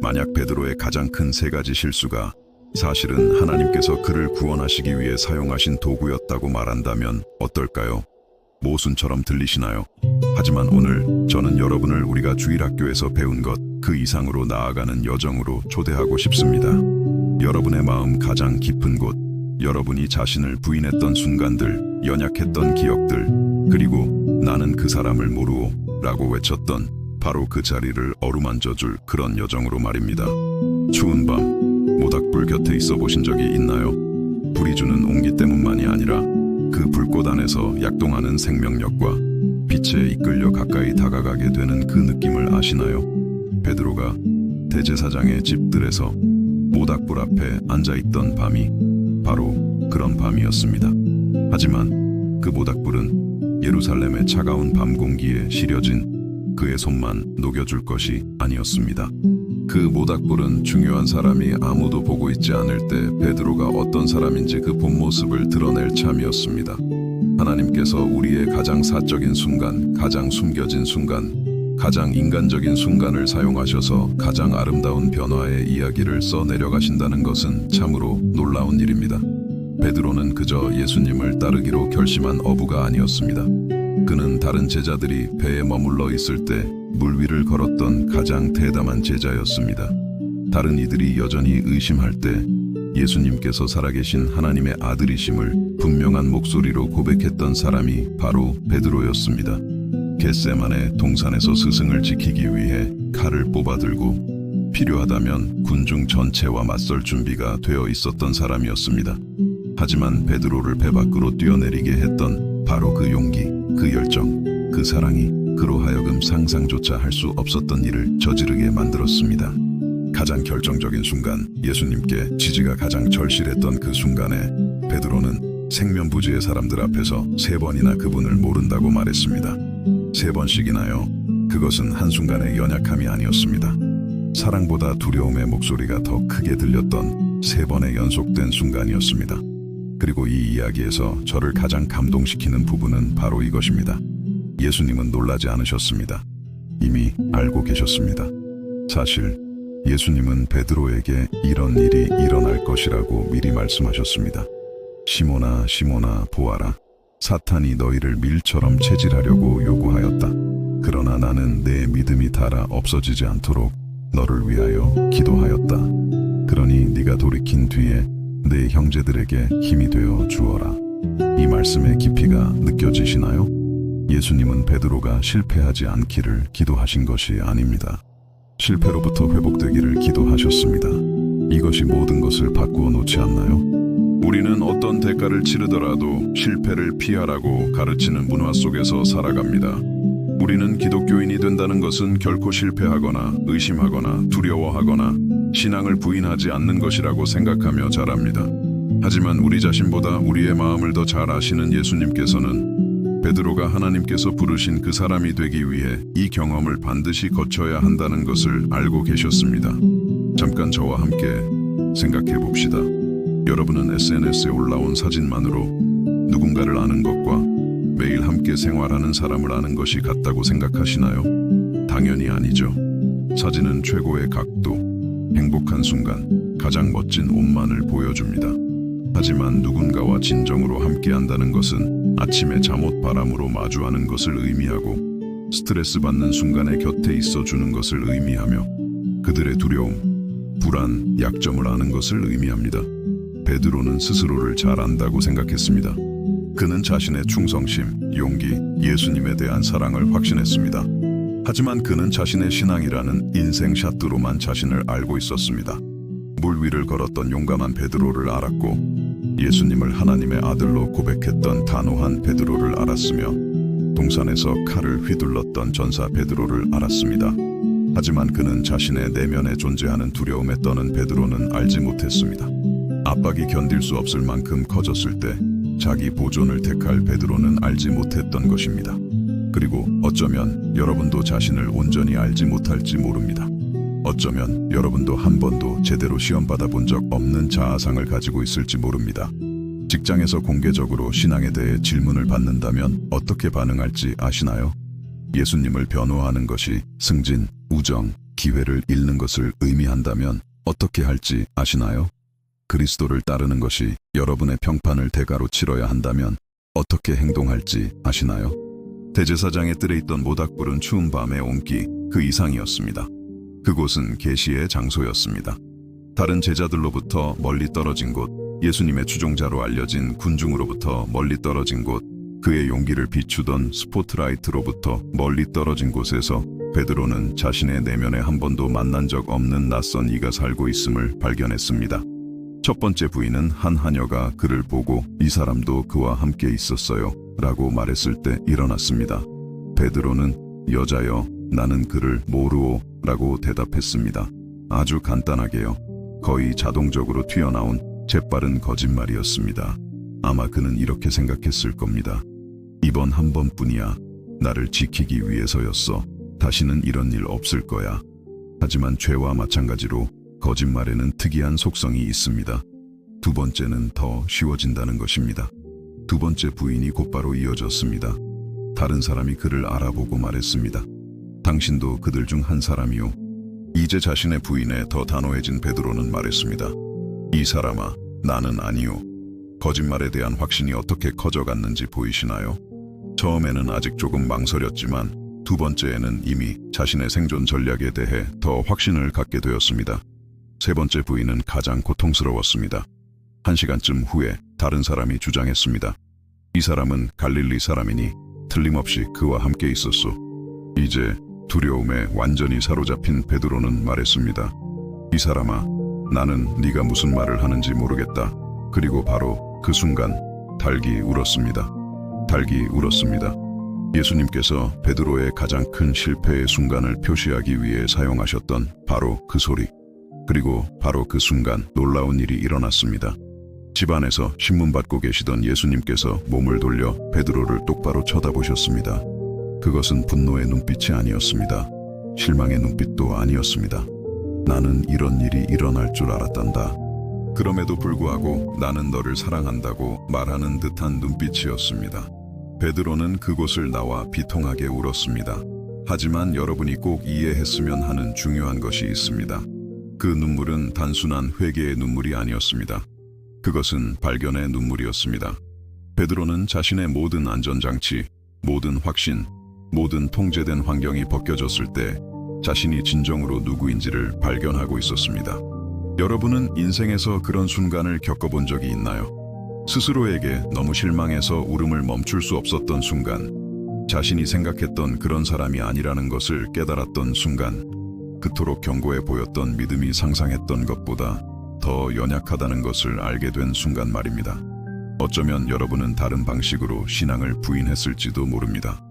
만약 베드로의 가장 큰 세 가지 실수가 사실은 하나님께서 그를 구원하시기 위해 사용하신 도구였다고 말한다면 어떨까요? 모순처럼 들리시나요? 하지만 오늘 저는 여러분을 우리가 주일학교에서 배운 것 그 이상으로 나아가는 여정으로 초대하고 싶습니다. 여러분의 마음 가장 깊은 곳, 여러분이 자신을 부인했던 순간들, 연약했던 기억들, 그리고 나는 그 사람을 모르오 라고 외쳤던 바로 그 자리를 어루만져줄 그런 여정으로 말입니다. 추운 밤, 모닥불 곁에 있어 보신 적이 있나요? 불이 주는 온기 때문만이 아니라 그 불꽃 안에서 약동하는 생명력과 빛에 이끌려 가까이 다가가게 되는 그 느낌을 아시나요? 베드로가 대제사장의 집들에서 모닥불 앞에 앉아있던 밤이 바로 그런 밤이었습니다. 하지만 그 모닥불은 예루살렘의 차가운 밤 공기에 시려진 그의 손만 녹여줄 것이 아니었습니다. 그 모닥불은 중요한 사람이 아무도 보고 있지 않을 때 베드로가 어떤 사람인지 그 본 모습을 드러낼 참이었습니다. 하나님께서 우리의 가장 사적인 순간, 가장 숨겨진 순간, 가장 인간적인 순간을 사용하셔서 가장 아름다운 변화의 이야기를 써내려가신다는 것은 참으로 놀라운 일입니다. 베드로는 그저 예수님을 따르기로 결심한 어부가 아니었습니다. 그는 다른 제자들이 배에 머물러 있을 때 물 위를 걸었던 가장 대담한 제자였습니다. 다른 이들이 여전히 의심할 때 예수님께서 살아계신 하나님의 아들이심을 분명한 목소리로 고백했던 사람이 바로 베드로였습니다. 겟세마네 동산에서 스승을 지키기 위해 칼을 뽑아들고 필요하다면 군중 전체와 맞설 준비가 되어 있었던 사람이었습니다. 하지만 베드로를 배 밖으로 뛰어내리게 했던 바로 그 용기, 그 열정, 그 사랑이 그로 하여금 상상조차 할 수 없었던 일을 저지르게 만들었습니다. 가장 결정적인 순간, 예수님께 지지가 가장 절실했던 그 순간에 베드로는 생면부지의 사람들 앞에서 3번이나 그분을 모른다고 말했습니다. 3번씩이나요. 그것은 한순간의 연약함이 아니었습니다. 사랑보다 두려움의 목소리가 더 크게 들렸던 3번의 연속된 순간이었습니다. 그리고 이 이야기에서 저를 가장 감동시키는 부분은 바로 이것입니다. 예수님은 놀라지 않으셨습니다. 이미 알고 계셨습니다. 사실 예수님은 베드로에게 이런 일이 일어날 것이라고 미리 말씀하셨습니다. 시몬아, 시몬아, 보아라. 사탄이 너희를 밀처럼 체질하려고 요구하였다. 그러나 나는 내 믿음이 닳아 없어지지 않도록 너를 위하여 기도하였다. 그러니 네가 돌이킨 뒤에 내 형제들에게 힘이 되어 주어라. 이 말씀의 깊이가 느껴지시나요? 예수님은 베드로가 실패하지 않기를 기도하신 것이 아닙니다. 실패로부터 회복되기를 기도하셨습니다. 이것이 모든 것을 바꾸어 놓지 않나요? 우리는 어떤 대가를 치르더라도 실패를 피하라고 가르치는 문화 속에서 살아갑니다. 우리는 기독교인이 된다는 것은 결코 실패하거나 의심하거나 두려워하거나 신앙을 부인하지 않는 것이라고 생각하며 자랍니다. 하지만 우리 자신보다 우리의 마음을 더 잘 아시는 예수님께서는 베드로가 하나님께서 부르신 그 사람이 되기 위해 이 경험을 반드시 거쳐야 한다는 것을 알고 계셨습니다. 잠깐 저와 함께 생각해 봅시다. 여러분은 SNS에 올라온 사진만으로 누군가를 아는 것과 매일 함께 생활하는 사람을 아는 것이 같다고 생각하시나요? 당연히 아니죠. 사진은 최고의 각도, 행복한 순간, 가장 멋진 옷만을 보여줍니다. 하지만 누군가와 진정으로 함께한다는 것은 아침에 잠옷 바람으로 마주하는 것을 의미하고 스트레스 받는 순간에 곁에 있어 주는 것을 의미하며 그들의 두려움, 불안, 약점을 아는 것을 의미합니다. 베드로는 스스로를 잘 안다고 생각했습니다. 그는 자신의 충성심, 용기, 예수님에 대한 사랑을 확신했습니다. 하지만 그는 자신의 신앙이라는 인생 샷도로만 자신을 알고 있었습니다. 물 위를 걸었던 용감한 베드로를 알았고 예수님을 하나님의 아들로 고백했던 단호한 베드로를 알았으며 동산에서 칼을 휘둘렀던 전사 베드로를 알았습니다. 하지만 그는 자신의 내면에 존재하는 두려움에 떠는 베드로는 알지 못했습니다. 압박이 견딜 수 없을 만큼 커졌을 때 자기 보존을 택할 베드로는 알지 못했던 것입니다. 그리고 어쩌면 여러분도 자신을 온전히 알지 못할지 모릅니다. 어쩌면 여러분도 한 번도 제대로 시험 받아본 적 없는 자아상을 가지고 있을지 모릅니다. 직장에서 공개적으로 신앙에 대해 질문을 받는다면 어떻게 반응할지 아시나요? 예수님을 변호하는 것이 승진, 우정, 기회를 잃는 것을 의미한다면 어떻게 할지 아시나요? 그리스도를 따르는 것이 여러분의 평판을 대가로 치러야 한다면 어떻게 행동할지 아시나요? 대제사장의 뜰에 있던 모닥불은 추운 밤에 옮기 그 이상이었습니다. 그곳은 계시의 장소였습니다. 다른 제자들로부터 멀리 떨어진 곳, 예수님의 추종자로 알려진 군중으로부터 멀리 떨어진 곳, 그의 용기를 비추던 스포트라이트로부터 멀리 떨어진 곳에서 베드로는 자신의 내면에 한 번도 만난 적 없는 낯선 이가 살고 있음을 발견했습니다. 첫 번째 부인은 한 하녀가 그를 보고 이 사람도 그와 함께 있었어요 라고 말했을 때 일어났습니다. 베드로는 여자여 나는 그를 모르오 라고 대답했습니다. 아주 간단하게요. 거의 자동적으로 튀어나온 재빠른 거짓말이었습니다. 아마 그는 이렇게 생각했을 겁니다. 이번 한 번뿐이야. 나를 지키기 위해서였어. 다시는 이런 일 없을 거야. 하지만 죄와 마찬가지로 거짓말에는 특이한 속성이 있습니다. 두 번째는 더 쉬워진다는 것입니다. 두 번째 부인이 곧바로 이어졌습니다. 다른 사람이 그를 알아보고 말했습니다. 당신도 그들 중 한 사람이요. 이제 자신의 부인에 더 단호해진 베드로는 말했습니다. 이 사람아, 나는 아니요. 거짓말에 대한 확신이 어떻게 커져갔는지 보이시나요? 처음에는 아직 조금 망설였지만 두 번째에는 이미 자신의 생존 전략에 대해 더 확신을 갖게 되었습니다. 세 번째 부인은 가장 고통스러웠습니다. 1시간쯤 후에 다른 사람이 주장했습니다. 이 사람은 갈릴리 사람이니 틀림없이 그와 함께 있었소. 이제 두려움에 완전히 사로잡힌 베드로는 말했습니다. 이 사람아, 나는 네가 무슨 말을 하는지 모르겠다. 그리고 바로 그 순간 닭이 울었습니다. 닭이 울었습니다. 예수님께서 베드로의 가장 큰 실패의 순간을 표시하기 위해 사용하셨던 바로 그 소리. 그리고 바로 그 순간 놀라운 일이 일어났습니다. 집안에서 신문 받고 계시던 예수님께서 몸을 돌려 베드로를 똑바로 쳐다보셨습니다. 그것은 분노의 눈빛이 아니었습니다. 실망의 눈빛도 아니었습니다. 나는 이런 일이 일어날 줄 알았단다. 그럼에도 불구하고 나는 너를 사랑한다고 말하는 듯한 눈빛이었습니다. 베드로는 그곳을 나와 비통하게 울었습니다. 하지만 여러분이 꼭 이해했으면 하는 중요한 것이 있습니다. 그 눈물은 단순한 회개의 눈물이 아니었습니다. 그것은 발견의 눈물이었습니다. 베드로는 자신의 모든 안전장치, 모든 확신, 모든 통제된 환경이 벗겨졌을 때 자신이 진정으로 누구인지를 발견하고 있었습니다. 여러분은 인생에서 그런 순간을 겪어본 적이 있나요? 스스로에게 너무 실망해서 울음을 멈출 수 없었던 순간, 자신이 생각했던 그런 사람이 아니라는 것을 깨달았던 순간, 그토록 견고해 보였던 믿음이 상상했던 것보다 더 연약하다는 것을 알게 된 순간 말입니다. 어쩌면 여러분은 다른 방식으로 신앙을 부인했을지도 모릅니다.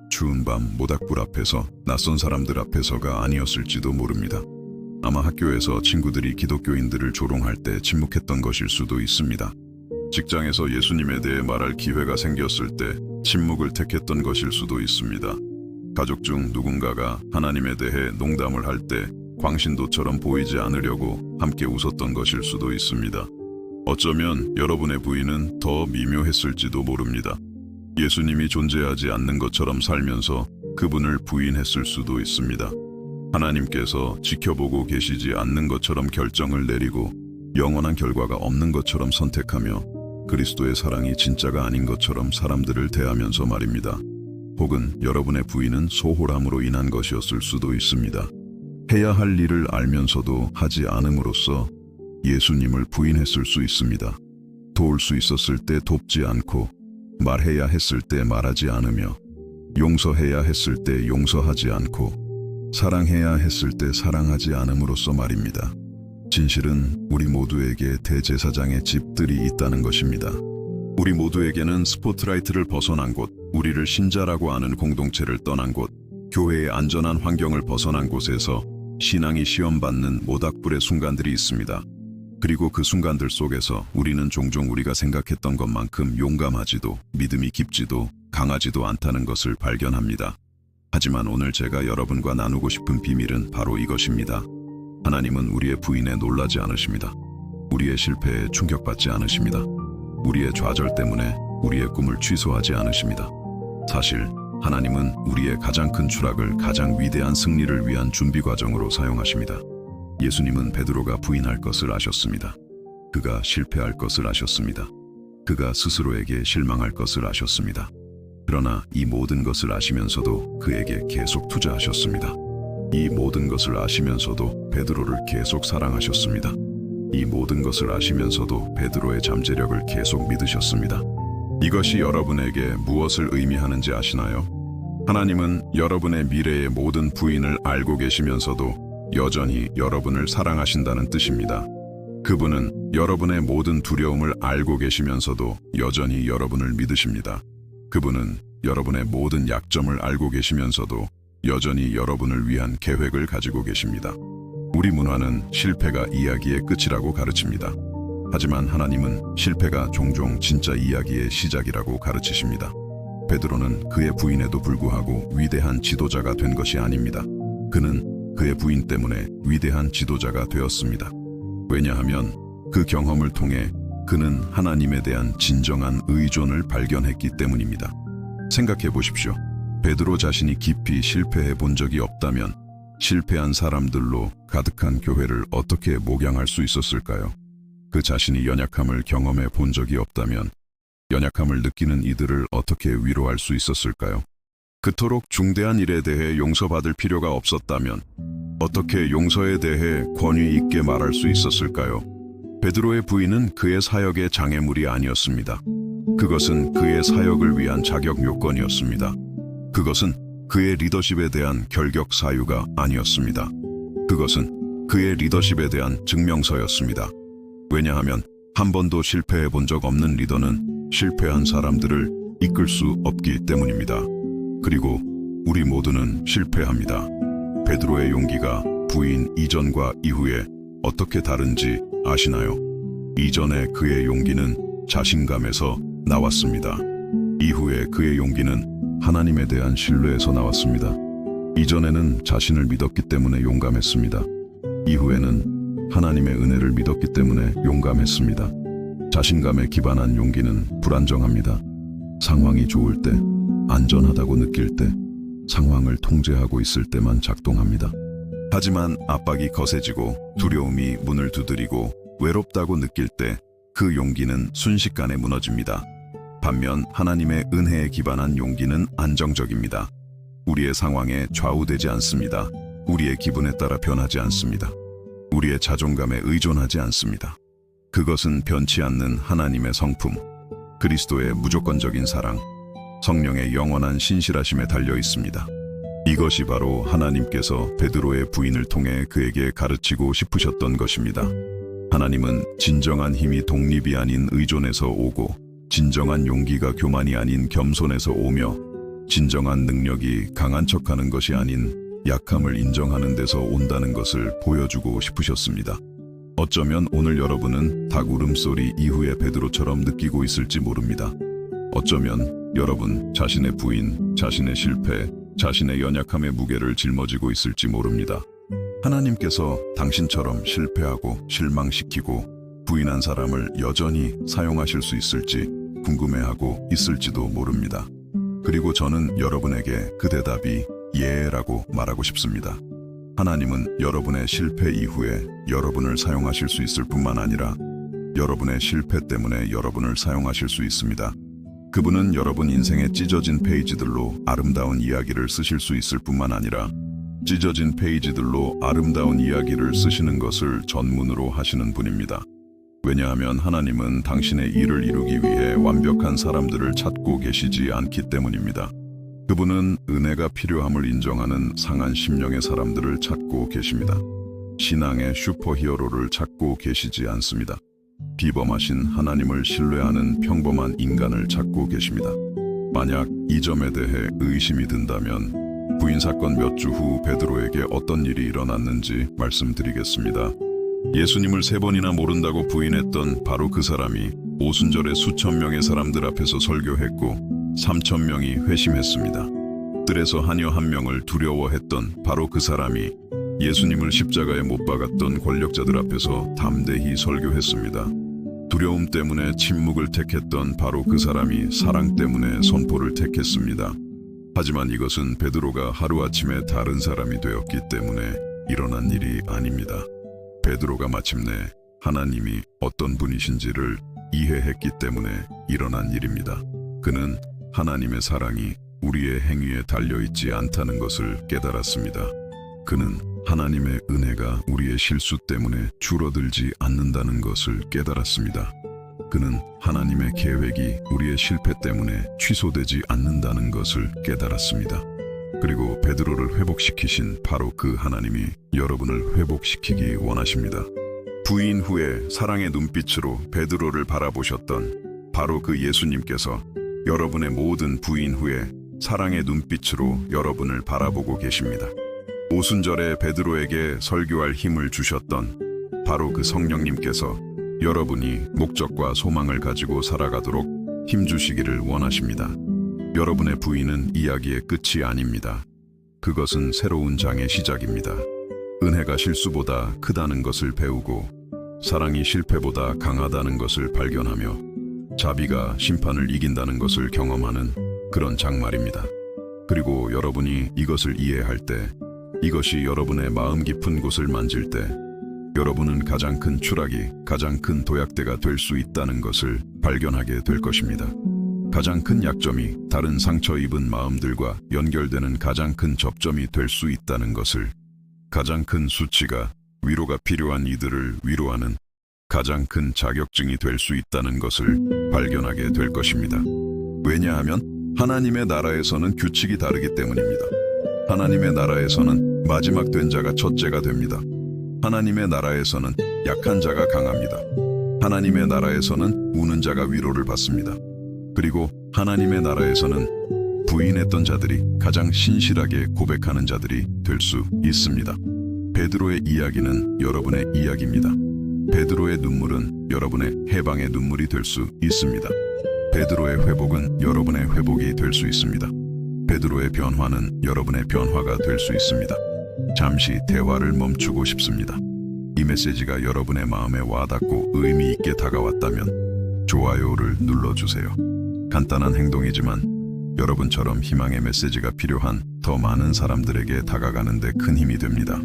추운 밤 모닥불 앞에서 낯선 사람들 앞에서가 아니었을지도 모릅니다. 아마 학교에서 친구들이 기독교인들을 조롱할 때 침묵했던 것일 수도 있습니다. 직장에서 예수님에 대해 말할 기회가 생겼을 때 침묵을 택했던 것일 수도 있습니다. 가족 중 누군가가 하나님에 대해 농담을 할 때 광신도처럼 보이지 않으려고 함께 웃었던 것일 수도 있습니다. 어쩌면 여러분의 부인은 더 미묘했을지도 모릅니다. 예수님이 존재하지 않는 것처럼 살면서 그분을 부인했을 수도 있습니다. 하나님께서 지켜보고 계시지 않는 것처럼 결정을 내리고 영원한 결과가 없는 것처럼 선택하며 그리스도의 사랑이 진짜가 아닌 것처럼 사람들을 대하면서 말입니다. 혹은 여러분의 부인은 소홀함으로 인한 것이었을 수도 있습니다. 해야 할 일을 알면서도 하지 않음으로써 예수님을 부인했을 수 있습니다. 도울 수 있었을 때 돕지 않고 말해야 했을 때 말하지 않으며 용서해야 했을 때 용서하지 않고 사랑해야 했을 때 사랑하지 않음으로써 말입니다. 진실은 우리 모두에게 대제사장의 집들이 있다는 것입니다. 우리 모두에게는 스포트라이트를 벗어난 곳, 우리를 신자라고 아는 공동체를 떠난 곳, 교회의 안전한 환경을 벗어난 곳에서 신앙이 시험받는 모닥불의 순간들이 있습니다. 그리고 그 순간들 속에서 우리는 종종 우리가 생각했던 것만큼 용감하지도 믿음이 깊지도 강하지도 않다는 것을 발견합니다. 하지만 오늘 제가 여러분과 나누고 싶은 비밀은 바로 이것입니다. 하나님은 우리의 부인에 놀라지 않으십니다. 우리의 실패에 충격받지 않으십니다. 우리의 좌절 때문에 우리의 꿈을 취소하지 않으십니다. 사실 하나님은 우리의 가장 큰 추락을 가장 위대한 승리를 위한 준비 과정으로 사용하십니다. 예수님은 베드로가 부인할 것을 아셨습니다. 그가 실패할 것을 아셨습니다. 그가 스스로에게 실망할 것을 아셨습니다. 그러나 이 모든 것을 아시면서도 그에게 계속 투자하셨습니다. 이 모든 것을 아시면서도 베드로를 계속 사랑하셨습니다. 이 모든 것을 아시면서도 베드로의 잠재력을 계속 믿으셨습니다. 이것이 여러분에게 무엇을 의미하는지 아시나요? 하나님은 여러분의 미래의 모든 부인을 알고 계시면서도 여전히 여러분을 사랑하신다는 뜻입니다. 그분은 여러분의 모든 두려움을 알고 계시면서도 여전히 여러분을 믿으십니다. 그분은 여러분의 모든 약점을 알고 계시면서도 여전히 여러분을 위한 계획을 가지고 계십니다. 우리 문화는 실패가 이야기의 끝이라고 가르칩니다. 하지만 하나님은 실패가 종종 진짜 이야기의 시작이라고 가르치십니다. 베드로는 그의 부인에도 불구하고 위대한 지도자가 된 것이 아닙니다. 그는 그의 부인 때문에 위대한 지도자가 되었습니다. 왜냐하면 그 경험을 통해 그는 하나님에 대한 진정한 의존을 발견했기 때문입니다. 생각해 보십시오. 베드로 자신이 깊이 실패해 본 적이 없다면 실패한 사람들로 가득한 교회를 어떻게 목양할 수 있었을까요? 그 자신이 연약함을 경험해 본 적이 없다면 연약함을 느끼는 이들을 어떻게 위로할 수 있었을까요? 그토록 중대한 일에 대해 용서받을 필요가 없었다면 어떻게 용서에 대해 권위 있게 말할 수 있었을까요? 베드로의 부인은 그의 사역의 장애물이 아니었습니다. 그것은 그의 사역을 위한 자격 요건이었습니다. 그것은 그의 리더십에 대한 결격 사유가 아니었습니다. 그것은 그의 리더십에 대한 증명서였습니다. 왜냐하면 한 번도 실패해 본 적 없는 리더는 실패한 사람들을 이끌 수 없기 때문입니다. 그리고 우리 모두는 실패합니다. 베드로의 용기가 부인 이전과 이후에 어떻게 다른지 아시나요? 이전에 그의 용기는 자신감에서 나왔습니다. 이후에 그의 용기는 하나님에 대한 신뢰에서 나왔습니다. 이전에는 자신을 믿었기 때문에 용감했습니다. 이후에는 하나님의 은혜를 믿었기 때문에 용감했습니다. 자신감에 기반한 용기는 불안정합니다. 상황이 좋을 때, 안전하다고 느낄 때, 상황을 통제하고 있을 때만 작동합니다. 하지만 압박이 거세지고 두려움이 문을 두드리고 외롭다고 느낄 때 그 용기는 순식간에 무너집니다. 반면 하나님의 은혜에 기반한 용기는 안정적입니다. 우리의 상황에 좌우되지 않습니다. 우리의 기분에 따라 변하지 않습니다. 우리의 자존감에 의존하지 않습니다. 그것은 변치 않는 하나님의 성품, 그리스도의 무조건적인 사랑, 성령의 영원한 신실하심에 달려 있습니다. 이것이 바로 하나님께서 베드로의 부인을 통해 그에게 가르치고 싶으셨던 것입니다. 하나님은 진정한 힘이 독립이 아닌 의존에서 오고, 진정한 용기가 교만이 아닌 겸손에서 오며, 진정한 능력이 강한 척하는 것이 아닌 약함을 인정하는 데서 온다는 것을 보여주고 싶으셨습니다. 어쩌면 오늘 여러분은 닭 울음소리 이후의 베드로처럼 느끼고 있을지 모릅니다. 어쩌면 여러분 자신의 부인, 자신의 실패, 자신의 연약함의 무게를 짊어지고 있을지 모릅니다. 하나님께서 당신처럼 실패하고 실망시키고 부인한 사람을 여전히 사용하실 수 있을지 궁금해하고 있을지도 모릅니다. 그리고 저는 여러분에게 그 대답이 예라고 말하고 싶습니다. 하나님은 여러분의 실패 이후에 여러분을 사용하실 수 있을 뿐만 아니라 여러분의 실패 때문에 여러분을 사용하실 수 있습니다. 그분은 여러분 인생의 찢어진 페이지들로 아름다운 이야기를 쓰실 수 있을 뿐만 아니라 찢어진 페이지들로 아름다운 이야기를 쓰시는 것을 전문으로 하시는 분입니다. 왜냐하면 하나님은 당신의 일을 이루기 위해 완벽한 사람들을 찾고 계시지 않기 때문입니다. 그분은 은혜가 필요함을 인정하는 상한 심령의 사람들을 찾고 계십니다. 신앙의 슈퍼히어로를 찾고 계시지 않습니다. 비범하신 하나님을 신뢰하는 평범한 인간을 찾고 계십니다. 만약 이 점에 대해 의심이 든다면 부인 사건 몇 주 후 베드로에게 어떤 일이 일어났는지 말씀드리겠습니다. 예수님을 3번이나 모른다고 부인했던 바로 그 사람이 오순절에 수천 명의 사람들 앞에서 설교했고 3천 명이 회심했습니다. 뜰에서 하녀 1명을 두려워했던 바로 그 사람이 예수님을 십자가에 못 박았던 권력자들 앞에서 담대히 설교했습니다. 두려움 때문에 침묵을 택했던 바로 그 사람이 사랑 때문에 선포를 택했습니다. 하지만 이것은 베드로가 하루아침에 다른 사람이 되었기 때문에 일어난 일이 아닙니다. 베드로가 마침내 하나님이 어떤 분이신지를 이해했기 때문에 일어난 일입니다. 그는 하나님의 사랑이 우리의 행위에 달려있지 않다는 것을 깨달았습니다. 그는 하나님의 은혜가 우리의 실수 때문에 줄어들지 않는다는 것을 깨달았습니다. 그는 하나님의 계획이 우리의 실패 때문에 취소되지 않는다는 것을 깨달았습니다. 그리고 베드로를 회복시키신 바로 그 하나님이 여러분을 회복시키기 원하십니다. 부인 후에 사랑의 눈빛으로 베드로를 바라보셨던 바로 그 예수님께서 여러분의 모든 부인 후에 사랑의 눈빛으로 여러분을 바라보고 계십니다. 오순절에 베드로에게 설교할 힘을 주셨던 바로 그 성령님께서 여러분이 목적과 소망을 가지고 살아가도록 힘주시기를 원하십니다. 여러분의 부인은 이야기의 끝이 아닙니다. 그것은 새로운 장의 시작입니다. 은혜가 실수보다 크다는 것을 배우고 사랑이 실패보다 강하다는 것을 발견하며 자비가 심판을 이긴다는 것을 경험하는 그런 장말입니다. 그리고 여러분이 이것을 이해할 때, 이것이 여러분의 마음 깊은 곳을 만질 때 여러분은 가장 큰 추락이 가장 큰 도약대가 될 수 있다는 것을 발견하게 될 것입니다. 가장 큰 약점이 다른 상처 입은 마음들과 연결되는 가장 큰 접점이 될 수 있다는 것을, 가장 큰 수치가 위로가 필요한 이들을 위로하는 가장 큰 자격증이 될 수 있다는 것을 발견하게 될 것입니다. 왜냐하면 하나님의 나라에서는 규칙이 다르기 때문입니다. 하나님의 나라에서는 마지막 된 자가 첫째가 됩니다. 하나님의 나라에서는 약한 자가 강합니다. 하나님의 나라에서는 우는 자가 위로를 받습니다. 그리고 하나님의 나라에서는 부인했던 자들이 가장 신실하게 고백하는 자들이 될 수 있습니다. 베드로의 이야기는 여러분의 이야기입니다. 베드로의 눈물은 여러분의 해방의 눈물이 될 수 있습니다. 베드로의 회복은 여러분의 회복이 될 수 있습니다. 베드로의 변화는 여러분의 변화가 될 수 있습니다. 잠시 대화를 멈추고 싶습니다. 이 메시지가 여러분의 마음에 와닿고 의미 있게 다가왔다면 좋아요를 눌러주세요. 간단한 행동이지만 여러분처럼 희망의 메시지가 필요한 더 많은 사람들에게 다가가는 데 큰 힘이 됩니다.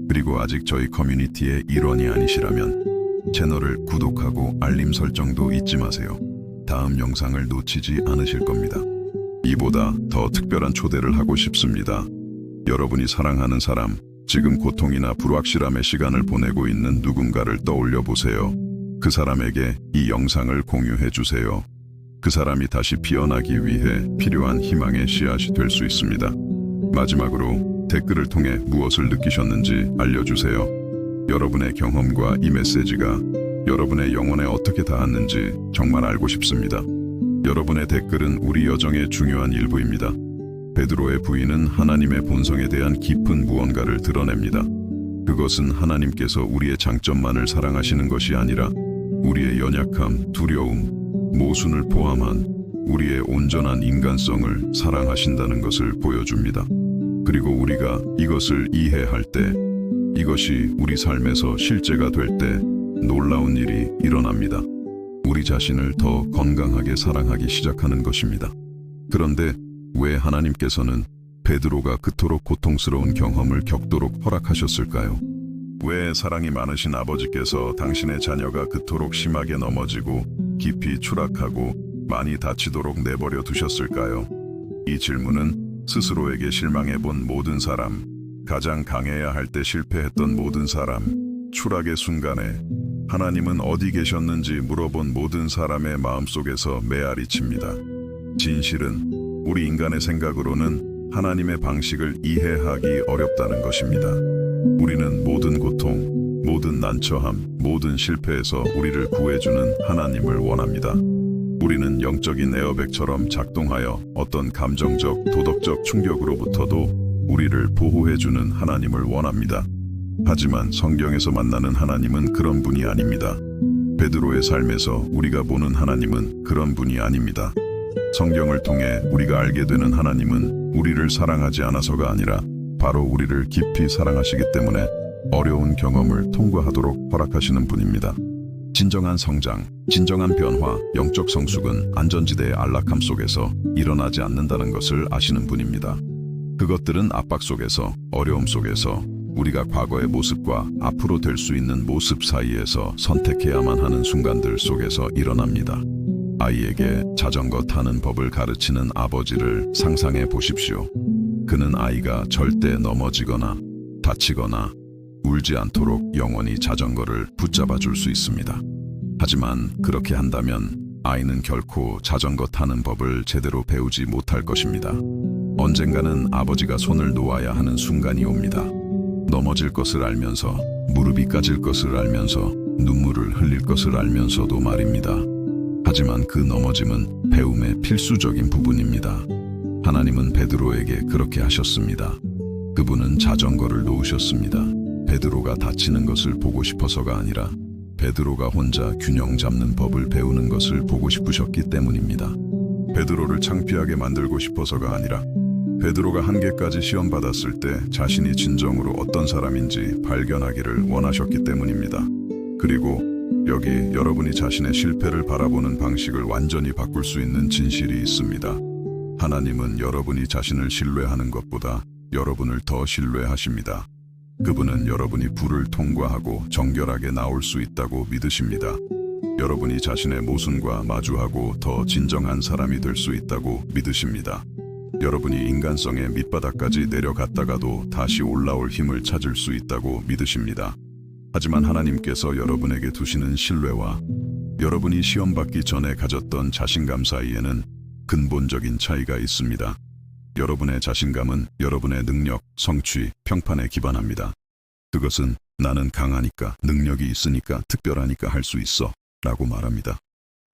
그리고 아직 저희 커뮤니티의 일원이 아니시라면 채널을 구독하고 알림 설정도 잊지 마세요. 다음 영상을 놓치지 않으실 겁니다. 이보다 더 특별한 초대를 하고 싶습니다. 여러분이 사랑하는 사람, 지금 고통이나 불확실함의 시간을 보내고 있는 누군가를 떠올려 보세요. 그 사람에게 이 영상을 공유해 주세요. 그 사람이 다시 피어나기 위해 필요한 희망의 씨앗이 될 수 있습니다. 마지막으로 댓글을 통해 무엇을 느끼셨는지 알려주세요. 여러분의 경험과 이 메시지가 여러분의 영혼에 어떻게 닿았는지 정말 알고 싶습니다. 여러분의 댓글은 우리 여정의 중요한 일부입니다. 베드로의 부인은 하나님의 본성에 대한 깊은 무언가를 드러냅니다. 그것은 하나님께서 우리의 장점만을 사랑하시는 것이 아니라 우리의 연약함, 두려움, 모순을 포함한 우리의 온전한 인간성을 사랑하신다는 것을 보여줍니다. 그리고 우리가 이것을 이해할 때, 이것이 우리 삶에서 실제가 될 때 놀라운 일이 일어납니다. 우리 자신을 더 건강하게 사랑하기 시작하는 것입니다. 그런데 왜 하나님께서는 베드로가 그토록 고통스러운 경험을 겪도록 허락하셨을까요? 왜 사랑이 많으신 아버지께서 당신의 자녀가 그토록 심하게 넘어지고 깊이 추락하고 많이 다치도록 내버려 두셨을까요? 이 질문은 스스로에게 실망해본 모든 사람, 가장 강해야 할 때 실패했던 모든 사람, 추락의 순간에 하나님은 어디 계셨는지 물어본 모든 사람의 마음속에서 메아리 칩니다. 진실은 우리 인간의 생각으로는 하나님의 방식을 이해하기 어렵다는 것입니다. 우리는 모든 고통, 모든 난처함, 모든 실패에서 우리를 구해주는 하나님을 원합니다. 우리는 영적인 에어백처럼 작동하여 어떤 감정적, 도덕적 충격으로부터도 우리를 보호해주는 하나님을 원합니다. 하지만 성경에서 만나는 하나님은 그런 분이 아닙니다. 베드로의 삶에서 우리가 보는 하나님은 그런 분이 아닙니다. 성경을 통해 우리가 알게 되는 하나님은 우리를 사랑하지 않아서가 아니라 바로 우리를 깊이 사랑하시기 때문에 어려운 경험을 통과하도록 허락하시는 분입니다. 진정한 성장, 진정한 변화, 영적 성숙은 안전지대의 안락함 속에서 일어나지 않는다는 것을 아시는 분입니다. 그것들은 압박 속에서, 어려움 속에서, 우리가 과거의 모습과 앞으로 될 수 있는 모습 사이에서 선택해야만 하는 순간들 속에서 일어납니다. 아이에게 자전거 타는 법을 가르치는 아버지를 상상해 보십시오. 그는 아이가 절대 넘어지거나 다치거나 울지 않도록 영원히 자전거를 붙잡아 줄 수 있습니다. 하지만 그렇게 한다면 아이는 결코 자전거 타는 법을 제대로 배우지 못할 것입니다. 언젠가는 아버지가 손을 놓아야 하는 순간이 옵니다. 넘어질 것을 알면서, 무릎이 까질 것을 알면서, 눈물을 흘릴 것을 알면서도 말입니다. 하지만 그 넘어짐은 배움의 필수적인 부분입니다. 하나님은 베드로에게 그렇게 하셨습니다. 그분은 자전거를 놓으셨습니다. 베드로가 다치는 것을 보고 싶어서가 아니라 베드로가 혼자 균형 잡는 법을 배우는 것을 보고 싶으셨기 때문입니다. 베드로를 창피하게 만들고 싶어서가 아니라 베드로가 한계까지 시험받았을 때 자신이 진정으로 어떤 사람인지 발견하기를 원하셨기 때문입니다. 그리고 여기 여러분이 자신의 실패를 바라보는 방식을 완전히 바꿀 수 있는 진실이 있습니다. 하나님은 여러분이 자신을 신뢰하는 것보다 여러분을 더 신뢰하십니다. 그분은 여러분이 불을 통과하고 정결하게 나올 수 있다고 믿으십니다. 여러분이 자신의 모순과 마주하고 더 진정한 사람이 될 수 있다고 믿으십니다. 여러분이 인간성의 밑바닥까지 내려갔다가도 다시 올라올 힘을 찾을 수 있다고 믿으십니다. 하지만 하나님께서 여러분에게 두시는 신뢰와 여러분이 시험받기 전에 가졌던 자신감 사이에는 근본적인 차이가 있습니다. 여러분의 자신감은 여러분의 능력, 성취, 평판에 기반합니다. 그것은 나는 강하니까, 능력이 있으니까, 특별하니까 할 수 있어 라고 말합니다.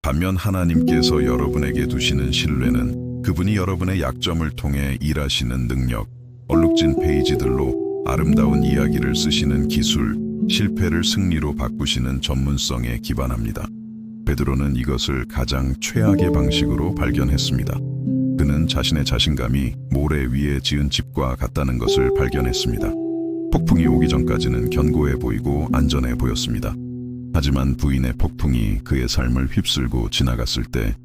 반면 하나님께서 여러분에게 두시는 신뢰는 그분이 여러분의 약점을 통해 일하시는 능력, 얼룩진 페이지들로 아름다운 이야기를 쓰시는 기술, 실패를 승리로 바꾸시는 전문성에 기반합니다. 베드로는 이것을 가장 최악의 방식으로 발견했습니다. 그는 자신의 자신감이 모래 위에 지은 집과 같다는 것을 발견했습니다. 폭풍이 오기 전까지는 견고해 보이고 안전해 보였습니다. 하지만 부인의 폭풍이 그의 삶을 휩쓸고 지나갔을 때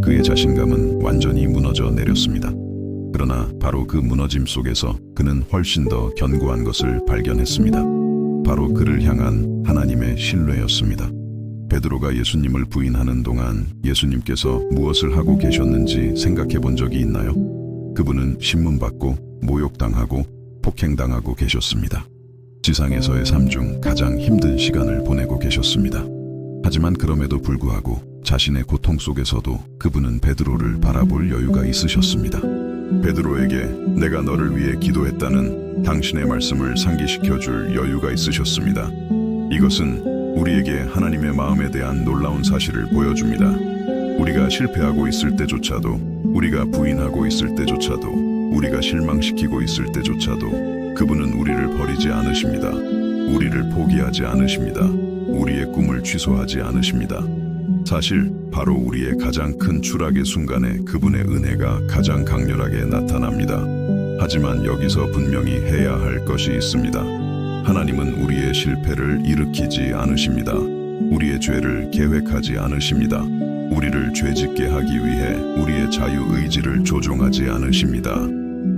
그의 자신감은 완전히 무너져 내렸습니다. 그러나 바로 그 무너짐 속에서 그는 훨씬 더 견고한 것을 발견했습니다. 바로 그를 향한 하나님의 신뢰였습니다. 베드로가 예수님을 부인하는 동안 예수님께서 무엇을 하고 계셨는지 생각해 본 적이 있나요? 그분은 신문받고 모욕당하고 폭행당하고 계셨습니다. 지상에서의 삶 중 가장 힘든 시간을 보내고 계셨습니다. 하지만 그럼에도 불구하고 자신의 고통 속에서도 그분은 베드로를 바라볼 여유가 있으셨습니다. 베드로에게 내가 너를 위해 기도했다는 당신의 말씀을 상기시켜줄 여유가 있으셨습니다. 이것은 우리에게 하나님의 마음에 대한 놀라운 사실을 보여줍니다. 우리가 실패하고 있을 때조차도, 우리가 부인하고 있을 때조차도, 우리가 실망시키고 있을 때조차도 그분은 우리를 버리지 않으십니다. 우리를 포기하지 않으십니다. 우리의 꿈을 취소하지 않으십니다. 사실 바로 우리의 가장 큰 추락의 순간에 그분의 은혜가 가장 강렬하게 나타납니다. 하지만 여기서 분명히 해야 할 것이 있습니다. 하나님은 우리의 실패를 일으키지 않으십니다. 우리의 죄를 계획하지 않으십니다. 우리를 죄짓게 하기 위해 우리의 자유의지를 조종하지 않으십니다.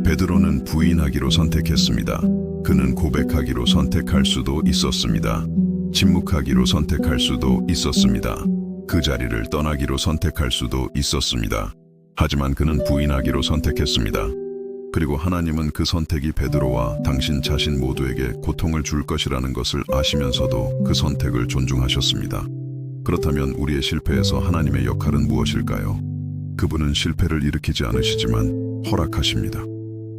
베드로는 부인하기로 선택했습니다. 그는 고백하기로 선택할 수도 있었습니다. 침묵하기로 선택할 수도 있었습니다. 그 자리를 떠나기로 선택할 수도 있었습니다. 하지만 그는 부인하기로 선택했습니다. 그리고 하나님은 그 선택이 베드로와 당신 자신 모두에게 고통을 줄 것이라는 것을 아시면서도 그 선택을 존중하셨습니다. 그렇다면 우리의 실패에서 하나님의 역할은 무엇일까요? 그분은 실패를 일으키지 않으시지만 허락하십니다.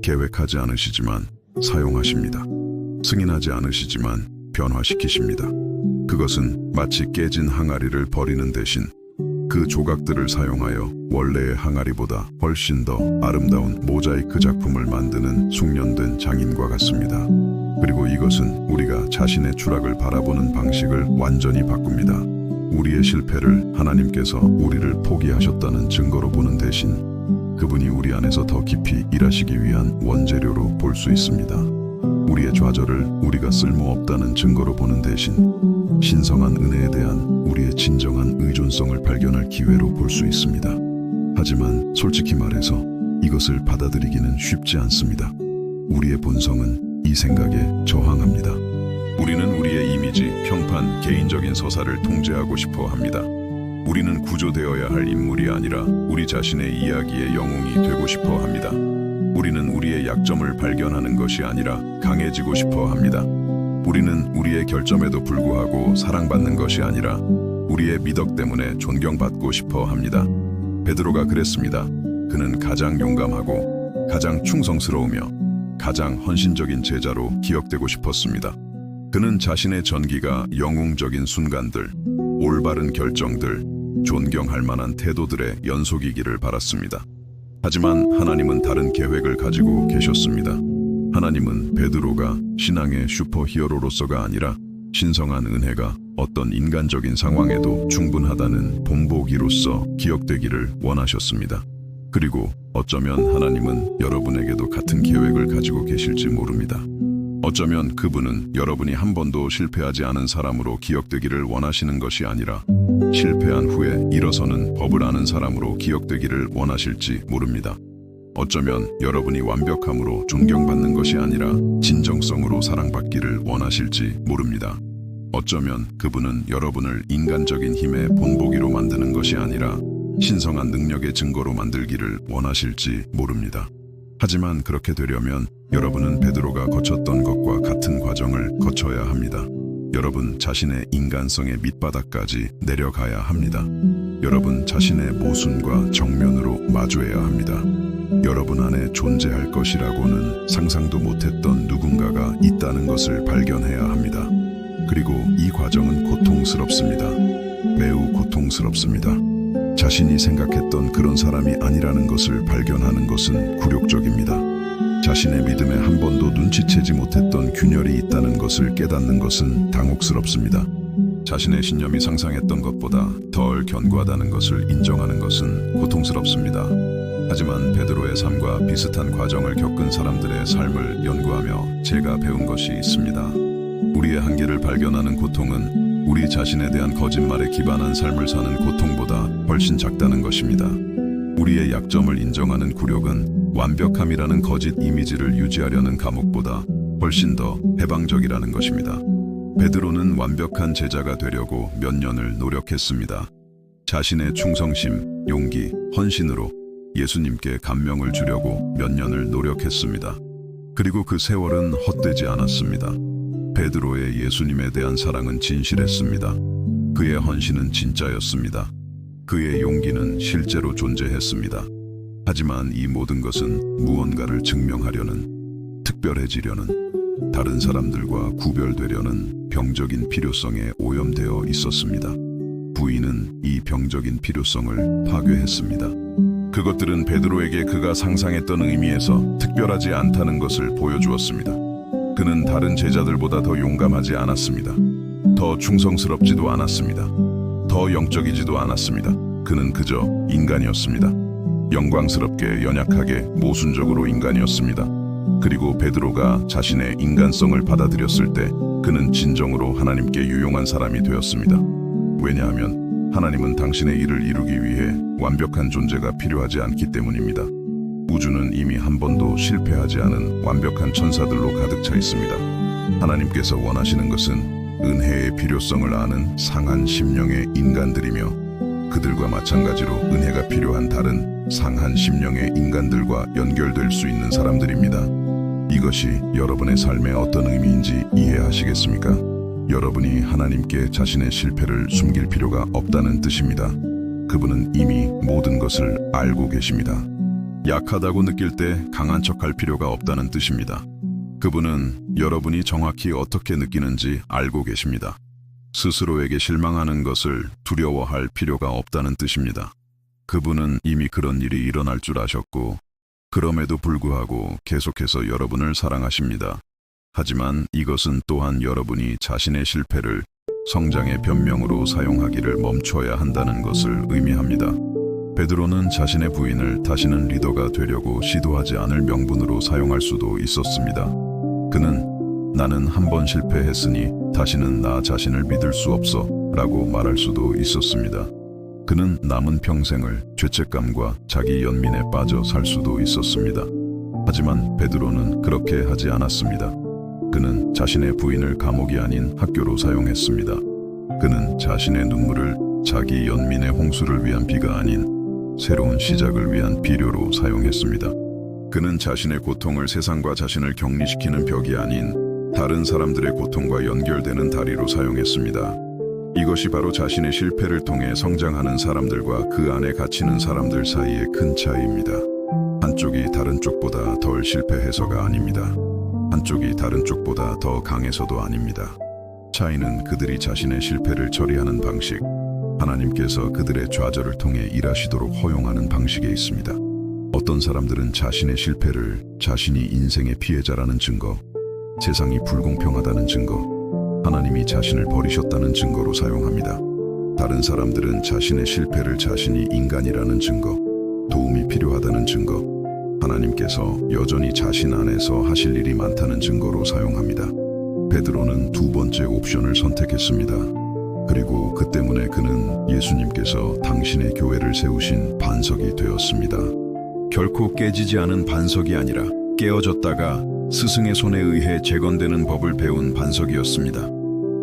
계획하지 않으시지만 사용하십니다. 승인하지 않으시지만 변화시키십니다. 그것은 마치 깨진 항아리를 버리는 대신 그 조각들을 사용하여 원래의 항아리보다 훨씬 더 아름다운 모자이크 작품을 만드는 숙련된 장인과 같습니다. 그리고 이것은 우리가 자신의 추락을 바라보는 방식을 완전히 바꿉니다. 우리의 실패를 하나님께서 우리를 포기하셨다는 증거로 보는 대신 그분이 우리 안에서 더 깊이 일하시기 위한 원재료로 볼 수 있습니다. 우리의 좌절을 우리가 쓸모없다는 증거로 보는 대신 신성한 은혜에 대한 우리의 진정한 의존성을 발견할 기회로 볼 수 있습니다. 하지만 솔직히 말해서 이것을 받아들이기는 쉽지 않습니다. 우리의 본성은 이 생각에 저항합니다. 우리는 우리의 이미지, 평판, 개인적인 서사를 통제하고 싶어 합니다. 우리는 구조되어야 할 인물이 아니라 우리 자신의 이야기의 영웅이 되고 싶어 합니다. 우리는 우리의 약점을 발견하는 것이 아니라 강해지고 싶어 합니다. 우리는 우리의 결점에도 불구하고 사랑받는 것이 아니라 우리의 미덕 때문에 존경받고 싶어 합니다. 베드로가 그랬습니다. 그는 가장 용감하고 가장 충성스러우며 가장 헌신적인 제자로 기억되고 싶었습니다. 그는 자신의 전기가 영웅적인 순간들, 올바른 결정들, 존경할 만한 태도들의 연속이기를 바랐습니다. 하지만 하나님은 다른 계획을 가지고 계셨습니다. 하나님은 베드로가 신앙의 슈퍼히어로로서가 아니라 신성한 은혜가 어떤 인간적인 상황에도 충분하다는 본보기로서 기억되기를 원하셨습니다. 그리고 어쩌면 하나님은 여러분에게도 같은 계획을 가지고 계실지 모릅니다. 어쩌면 그분은 여러분이 한 번도 실패하지 않은 사람으로 기억되기를 원하시는 것이 아니라 실패한 후에 일어서는 법을 아는 사람으로 기억되기를 원하실지 모릅니다. 어쩌면 여러분이 완벽함으로 존경받는 것이 아니라 진정성으로 사랑받기를 원하실지 모릅니다. 어쩌면 그분은 여러분을 인간적인 힘의 본보기로 만드는 것이 아니라 신성한 능력의 증거로 만들기를 원하실지 모릅니다. 하지만 그렇게 되려면 여러분은 베드로가 거쳤던 것과 같은 과정을 거쳐야 합니다. 여러분 자신의 인간성의 밑바닥까지 내려가야 합니다. 여러분 자신의 모순과 정면으로 마주해야 합니다. 여러분 안에 존재할 것이라고는 상상도 못했던 누군가가 있다는 것을 발견해야 합니다. 그리고 이 과정은 고통스럽습니다. 매우 고통스럽습니다. 자신이 생각했던 그런 사람이 아니라는 것을 발견하는 것은 굴욕적입니다. 자신의 믿음에 한 번도 눈치채지 못했던 균열이 있다는 것을 깨닫는 것은 당혹스럽습니다. 자신의 신념이 상상했던 것보다 덜 견고하다는 것을 인정하는 것은 고통스럽습니다. 하지만 베드로의 삶과 비슷한 과정을 겪은 사람들의 삶을 연구하며 제가 배운 것이 있습니다. 우리의 한계를 발견하는 고통은 우리 자신에 대한 거짓말에 기반한 삶을 사는 고통보다 훨씬 작다는 것입니다. 우리의 약점을 인정하는 굴욕은 완벽함이라는 거짓 이미지를 유지하려는 감옥보다 훨씬 더 해방적이라는 것입니다. 베드로는 완벽한 제자가 되려고 몇 년을 노력했습니다. 자신의 충성심, 용기, 헌신으로 예수님께 감명을 주려고 몇 년을 노력했습니다. 그리고 그 세월은 헛되지 않았습니다. 베드로의 예수님에 대한 사랑은 진실했습니다. 그의 헌신은 진짜였습니다. 그의 용기는 실제로 존재했습니다. 하지만 이 모든 것은 무언가를 증명하려는, 특별해지려는, 다른 사람들과 구별되려는 병적인 필요성에 오염되어 있었습니다. 부인은 이 병적인 필요성을 파괴했습니다. 그것들은 베드로에게 그가 상상했던 의미에서 특별하지 않다는 것을 보여주었습니다. 그는 다른 제자들보다 더 용감하지 않았습니다. 더 충성스럽지도 않았습니다. 더 영적이지도 않았습니다. 그는 그저 인간이었습니다. 영광스럽게 연약하게 모순적으로 인간이었습니다. 그리고 베드로가 자신의 인간성을 받아들였을 때 그는 진정으로 하나님께 유용한 사람이 되었습니다. 왜냐하면 하나님은 당신의 일을 이루기 위해 완벽한 존재가 필요하지 않기 때문입니다. 우주는 이미 한 번도 실패하지 않은 완벽한 천사들로 가득 차 있습니다. 하나님께서 원하시는 것은 은혜의 필요성을 아는 상한 심령의 인간들이며 그들과 마찬가지로 은혜가 필요한 다른 상한 심령의 인간들과 연결될 수 있는 사람들입니다. 이것이 여러분의 삶에 어떤 의미인지 이해하시겠습니까? 여러분이 하나님께 자신의 실패를 숨길 필요가 없다는 뜻입니다. 그분은 이미 모든 것을 알고 계십니다. 약하다고 느낄 때 강한 척할 필요가 없다는 뜻입니다. 그분은 여러분이 정확히 어떻게 느끼는지 알고 계십니다. 스스로에게 실망하는 것을 두려워할 필요가 없다는 뜻입니다. 그분은 이미 그런 일이 일어날 줄 아셨고 그럼에도 불구하고 계속해서 여러분을 사랑하십니다. 하지만 이것은 또한 여러분이 자신의 실패를 성장의 변명으로 사용하기를 멈춰야 한다는 것을 의미합니다. 베드로는 자신의 부인을 다시는 리더가 되려고 시도하지 않을 명분으로 사용할 수도 있었습니다. 그는 나는 한 번 실패했으니 다시는 나 자신을 믿을 수 없어 라고 말할 수도 있었습니다. 그는 남은 평생을 죄책감과 자기 연민에 빠져 살 수도 있었습니다. 하지만 베드로는 그렇게 하지 않았습니다. 그는 자신의 부인을 감옥이 아닌 학교로 사용했습니다. 그는 자신의 눈물을 자기 연민의 홍수를 위한 비가 아닌 새로운 시작을 위한 비료로 사용했습니다. 그는 자신의 고통을 세상과 자신을 격리시키는 벽이 아닌 다른 사람들의 고통과 연결되는 다리로 사용했습니다. 이것이 바로 자신의 실패를 통해 성장하는 사람들과 그 안에 갇히는 사람들 사이의 큰 차이입니다. 한쪽이 다른 쪽보다 덜 실패해서가 아닙니다. 한쪽이 다른 쪽보다 더 강해서도 아닙니다. 차이는 그들이 자신의 실패를 처리하는 방식, 하나님께서 그들의 좌절을 통해 일하시도록 허용하는 방식에 있습니다. 어떤 사람들은 자신의 실패를 자신이 인생의 피해자라는 증거, 세상이 불공평하다는 증거, 하나님이 자신을 버리셨다는 증거로 사용합니다. 다른 사람들은 자신의 실패를 자신이 인간이라는 증거, 도움이 필요하다는 증거, 하나님께서 여전히 자신 안에서 하실 일이 많다는 증거로 사용합니다. 베드로는 두 번째 옵션을 선택했습니다. 그리고 그 때문에 그는 예수님께서 당신의 교회를 세우신 반석이 되었습니다. 결코 깨지지 않은 반석이 아니라 깨어졌다가 스승의 손에 의해 재건되는 법을 배운 반석이었습니다.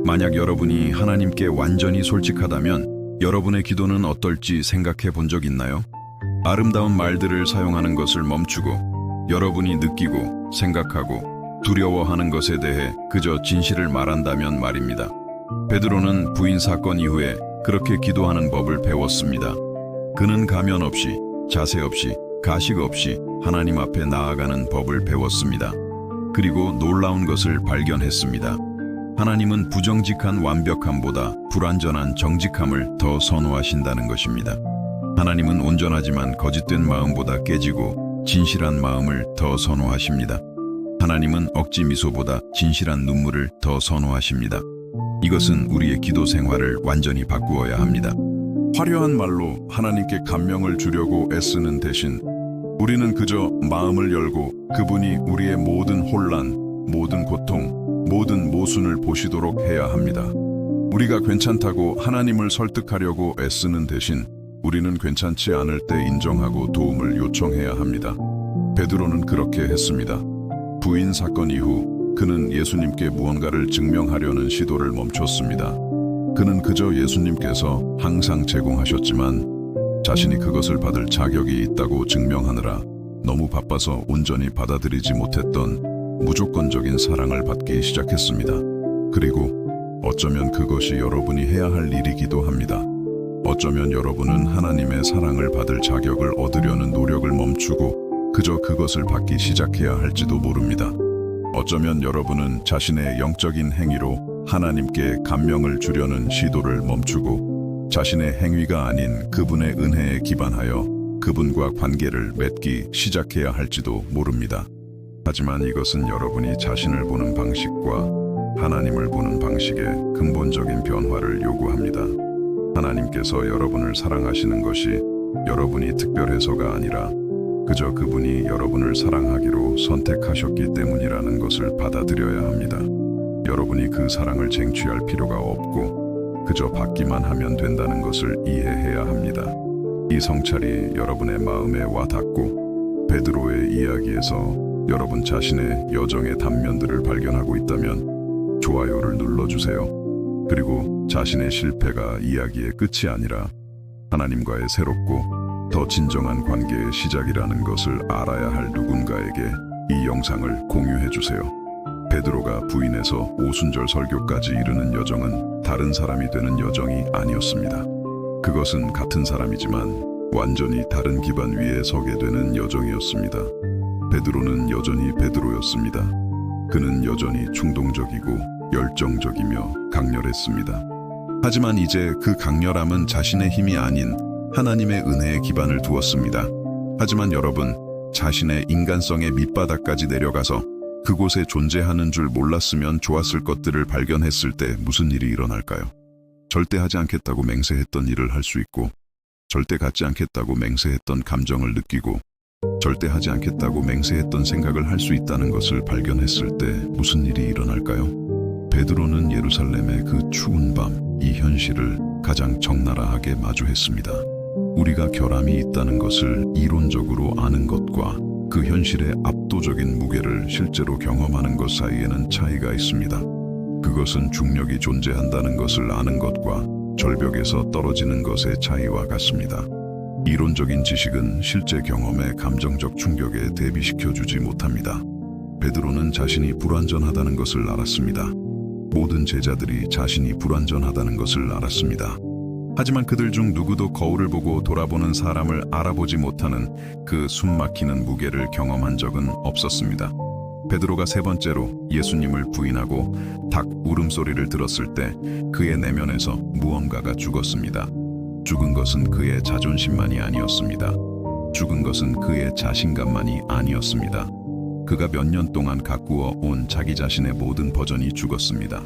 만약 여러분이 하나님께 완전히 솔직하다면 여러분의 기도는 어떨지 생각해 본 적 있나요? 아름다운 말들을 사용하는 것을 멈추고 여러분이 느끼고 생각하고 두려워하는 것에 대해 그저 진실을 말한다면 말입니다. 베드로는 부인 사건 이후에 그렇게 기도하는 법을 배웠습니다. 그는 가면 없이, 자세 없이, 가식 없이 하나님 앞에 나아가는 법을 배웠습니다. 그리고 놀라운 것을 발견했습니다. 하나님은 부정직한 완벽함보다 불완전한 정직함을 더 선호하신다는 것입니다. 하나님은 온전하지만 거짓된 마음보다 깨지고 진실한 마음을 더 선호하십니다. 하나님은 억지 미소보다 진실한 눈물을 더 선호하십니다. 이것은 우리의 기도 생활을 완전히 바꾸어야 합니다. 화려한 말로 하나님께 감명을 주려고 애쓰는 대신 우리는 그저 마음을 열고 그분이 우리의 모든 혼란, 모든 고통, 모든 모순을 보시도록 해야 합니다. 우리가 괜찮다고 하나님을 설득하려고 애쓰는 대신 우리는 괜찮지 않을 때 인정하고 도움을 요청해야 합니다. 베드로는 그렇게 했습니다. 부인 사건 이후 그는 예수님께 무언가를 증명하려는 시도를 멈췄습니다. 그는 그저 예수님께서 항상 제공하셨지만 자신이 그것을 받을 자격이 있다고 증명하느라 너무 바빠서 온전히 받아들이지 못했던 무조건적인 사랑을 받기 시작했습니다. 그리고 어쩌면 그것이 여러분이 해야 할 일이기도 합니다. 어쩌면 여러분은 하나님의 사랑을 받을 자격을 얻으려는 노력을 멈추고 그저 그것을 받기 시작해야 할지도 모릅니다. 어쩌면 여러분은 자신의 영적인 행위로 하나님께 감명을 주려는 시도를 멈추고 자신의 행위가 아닌 그분의 은혜에 기반하여 그분과 관계를 맺기 시작해야 할지도 모릅니다. 하지만 이것은 여러분이 자신을 보는 방식과 하나님을 보는 방식의 근본적인 변화를 요구합니다. 하나님께서 여러분을 사랑하시는 것이 여러분이 특별해서가 아니라 그저 그분이 여러분을 사랑하기로 선택하셨기 때문이라는 것을 받아들여야 합니다. 여러분이 그 사랑을 쟁취할 필요가 없고 그저 받기만 하면 된다는 것을 이해해야 합니다. 이 성찰이 여러분의 마음에 와 닿고 베드로의 이야기에서 여러분 자신의 여정의 단면들을 발견하고 있다면 좋아요를 눌러주세요. 그리고 자신의 실패가 이야기의 끝이 아니라 하나님과의 새롭고 더 진정한 관계의 시작이라는 것을 알아야 할 누군가에게 이 영상을 공유해주세요. 베드로가 부인에서 오순절 설교까지 이르는 여정은 다른 사람이 되는 여정이 아니었습니다. 그것은 같은 사람이지만 완전히 다른 기반 위에 서게 되는 여정이었습니다. 베드로는 여전히 베드로였습니다. 그는 여전히 충동적이고 열정적이며 강렬했습니다. 하지만 이제 그 강렬함은 자신의 힘이 아닌 하나님의 은혜에 기반을 두었습니다. 하지만 여러분, 자신의 인간성의 밑바닥까지 내려가서 그곳에 존재하는 줄 몰랐으면 좋았을 것들을 발견했을 때 무슨 일이 일어날까요? 절대 하지 않겠다고 맹세했던 일을 할 수 있고 절대 갖지 않겠다고 맹세했던 감정을 느끼고 절대 하지 않겠다고 맹세했던 생각을 할 수 있다는 것을 발견했을 때 무슨 일이 일어날까요? 베드로는 예루살렘의 그 추운 밤, 이 현실을 가장 적나라하게 마주했습니다. 우리가 결함이 있다는 것을 이론적으로 아는 것과 그 현실의 압도적인 무게를 실제로 경험하는 것 사이에는 차이가 있습니다. 그것은 중력이 존재한다는 것을 아는 것과 절벽에서 떨어지는 것의 차이와 같습니다. 이론적인 지식은 실제 경험의 감정적 충격에 대비시켜주지 못합니다. 베드로는 자신이 불완전하다는 것을 알았습니다. 모든 제자들이 자신이 불완전하다는 것을 알았습니다. 하지만 그들 중 누구도 거울을 보고 돌아보는 사람을 알아보지 못하는 그 숨막히는 무게를 경험한 적은 없었습니다. 베드로가 세 번째로 예수님을 부인하고 닭 울음소리를 들었을 때 그의 내면에서 무언가가 죽었습니다. 죽은 것은 그의 자존심만이 아니었습니다. 죽은 것은 그의 자신감만이 아니었습니다. 그가 몇 년 동안 가꾸어 온 자기 자신의 모든 버전이 죽었습니다.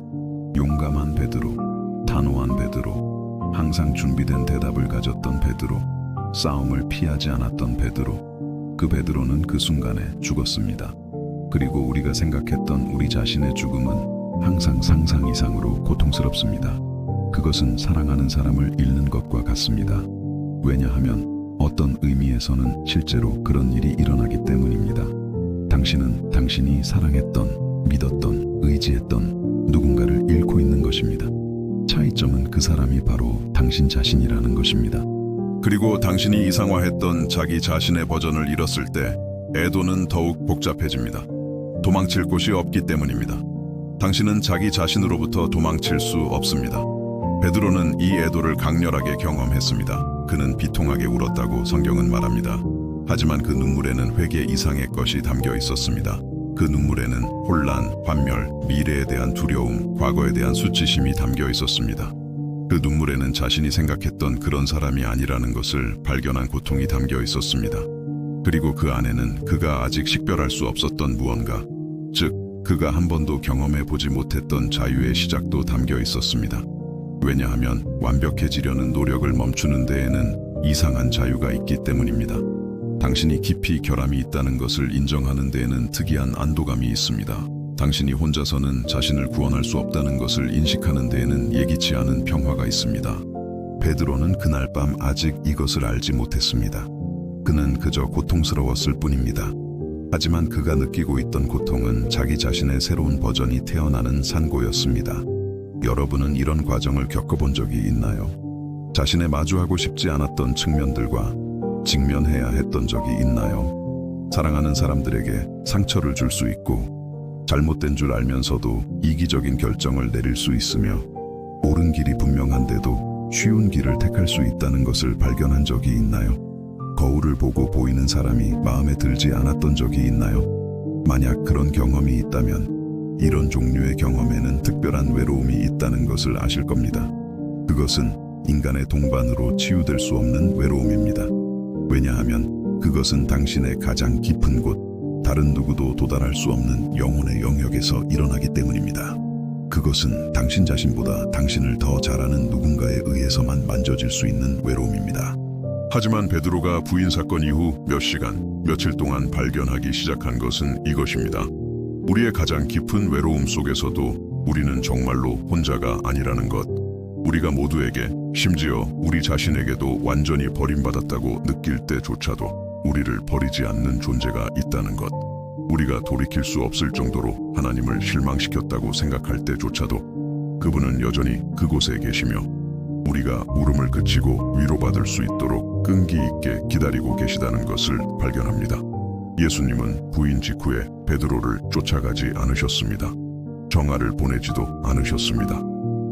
용감한 베드로, 단호한 베드로, 항상 준비된 대답을 가졌던 베드로, 싸움을 피하지 않았던 베드로. 그 베드로는 그 순간에 죽었습니다. 그리고 우리가 생각했던 우리 자신의 죽음은 항상 상상 이상으로 고통스럽습니다. 그것은 사랑하는 사람을 잃는 것과 같습니다. 왜냐하면 어떤 의미에서는 실제로 그런 일이 일어나기 때문입니다. 당신은 당신이 사랑했던, 믿었던, 의지했던 누군가를 잃고 있는 것입니다. 차이점은 그 사람이 바로 당신 자신이라는 것입니다. 그리고 당신이 이상화했던 자기 자신의 버전을 잃었을 때 애도는 더욱 복잡해집니다. 도망칠 곳이 없기 때문입니다. 당신은 자기 자신으로부터 도망칠 수 없습니다. 베드로는 이 애도를 강렬하게 경험했습니다. 그는 비통하게 울었다고 성경은 말합니다. 하지만 그 눈물에는 회개 이상의 것이 담겨 있었습니다. 그 눈물에는 혼란, 환멸, 미래에 대한 두려움, 과거에 대한 수치심이 담겨 있었습니다. 그 눈물에는 자신이 생각했던 그런 사람이 아니라는 것을 발견한 고통이 담겨 있었습니다. 그리고 그 안에는 그가 아직 식별할 수 없었던 무언가, 즉 그가 한 번도 경험해 보지 못했던 자유의 시작도 담겨 있었습니다. 왜냐하면 완벽해지려는 노력을 멈추는 데에는 이상한 자유가 있기 때문입니다. 당신이 깊이 결함이 있다는 것을 인정하는 데에는 특이한 안도감이 있습니다. 당신이 혼자서는 자신을 구원할 수 없다는 것을 인식하는 데에는 예기치 않은 평화가 있습니다. 베드로는 그날 밤 아직 이것을 알지 못했습니다. 그는 그저 고통스러웠을 뿐입니다. 하지만 그가 느끼고 있던 고통은 자기 자신의 새로운 버전이 태어나는 산고였습니다. 여러분은 이런 과정을 겪어본 적이 있나요? 자신의 마주하고 싶지 않았던 측면들과 직면해야 했던 적이 있나요? 사랑하는 사람들에게 상처를 줄 수 있고 잘못된 줄 알면서도 이기적인 결정을 내릴 수 있으며 옳은 길이 분명한데도 쉬운 길을 택할 수 있다는 것을 발견한 적이 있나요? 거울을 보고 보이는 사람이 마음에 들지 않았던 적이 있나요? 만약 그런 경험이 있다면 이런 종류의 경험에는 특별한 외로움이 있다는 것을 아실 겁니다. 그것은 인간의 동반으로 치유될 수 없는 외로움입니다. 왜냐하면 그것은 당신의 가장 깊은 곳, 다른 누구도 도달할 수 없는 영혼의 영역에서 일어나기 때문입니다. 그것은 당신 자신보다 당신을 더 잘 아는 누군가에 의해서만 만져질 수 있는 외로움입니다. 하지만 베드로가 부인 사건 이후 몇 시간, 며칠 동안 발견하기 시작한 것은 이것입니다. 우리의 가장 깊은 외로움 속에서도 우리는 정말로 혼자가 아니라는 것. 우리가 모두에게, 심지어 우리 자신에게도 완전히 버림받았다고 느낄 때조차도 우리를 버리지 않는 존재가 있다는 것. 우리가 돌이킬 수 없을 정도로 하나님을 실망시켰다고 생각할 때조차도 그분은 여전히 그곳에 계시며 우리가 울음을 그치고 위로받을 수 있도록 끈기 있게 기다리고 계시다는 것을 발견합니다. 예수님은 부인 직후에 베드로를 쫓아가지 않으셨습니다. 정화를 보내지도 않으셨습니다.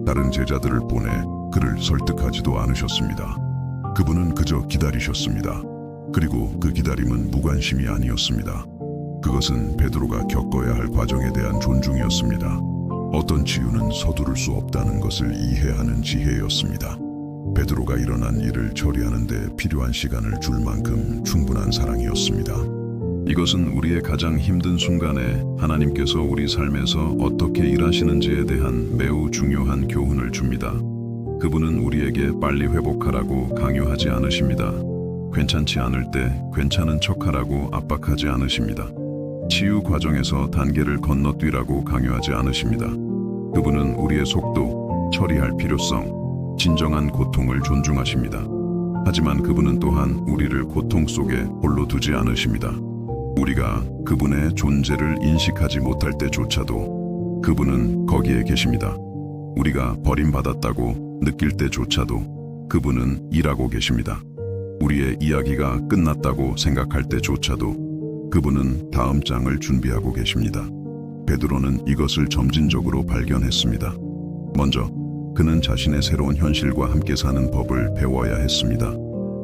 다른 제자들을 보내 그를 설득하지도 않으셨습니다. 그분은 그저 기다리셨습니다. 그리고 그 기다림은 무관심이 아니었습니다. 그것은 베드로가 겪어야 할 과정에 대한 존중이었습니다. 어떤 치유는 서두를 수 없다는 것을 이해하는 지혜였습니다. 베드로가 일어난 일을 처리하는 데 필요한 시간을 줄 만큼 충분한 사랑이었습니다. 이것은 우리의 가장 힘든 순간에 하나님께서 우리 삶에서 어떻게 일하시는지에 대한 매우 중요한 교훈을 줍니다. 그분은 우리에게 빨리 회복하라고 강요하지 않으십니다. 괜찮지 않을 때 괜찮은 척하라고 압박하지 않으십니다. 치유 과정에서 단계를 건너뛰라고 강요하지 않으십니다. 그분은 우리의 속도, 처리할 필요성, 진정한 고통을 존중하십니다. 하지만 그분은 또한 우리를 고통 속에 홀로 두지 않으십니다. 우리가 그분의 존재를 인식하지 못할 때조차도 그분은 거기에 계십니다. 우리가 버림받았다고 느낄 때조차도 그분은 일하고 계십니다. 우리의 이야기가 끝났다고 생각할 때조차도 그분은 다음 장을 준비하고 계십니다. 베드로는 이것을 점진적으로 발견했습니다. 먼저 그는 자신의 새로운 현실과 함께 사는 법을 배워야 했습니다.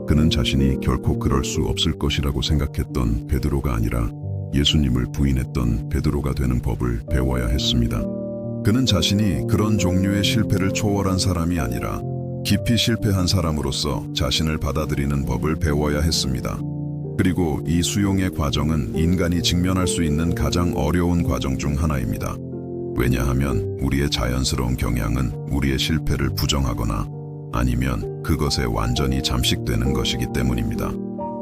그는 자신이 결코 그럴 수 없을 것이라고 생각했던 베드로가 아니라 예수님을 부인했던 베드로가 되는 법을 배워야 했습니다. 그는 자신이 그런 종류의 실패를 초월한 사람이 아니라 깊이 실패한 사람으로서 자신을 받아들이는 법을 배워야 했습니다. 그리고 이 수용의 과정은 인간이 직면할 수 있는 가장 어려운 과정 중 하나입니다. 왜냐하면 우리의 자연스러운 경향은 우리의 실패를 부정하거나 아니면 그것에 완전히 잠식되는 것이기 때문입니다.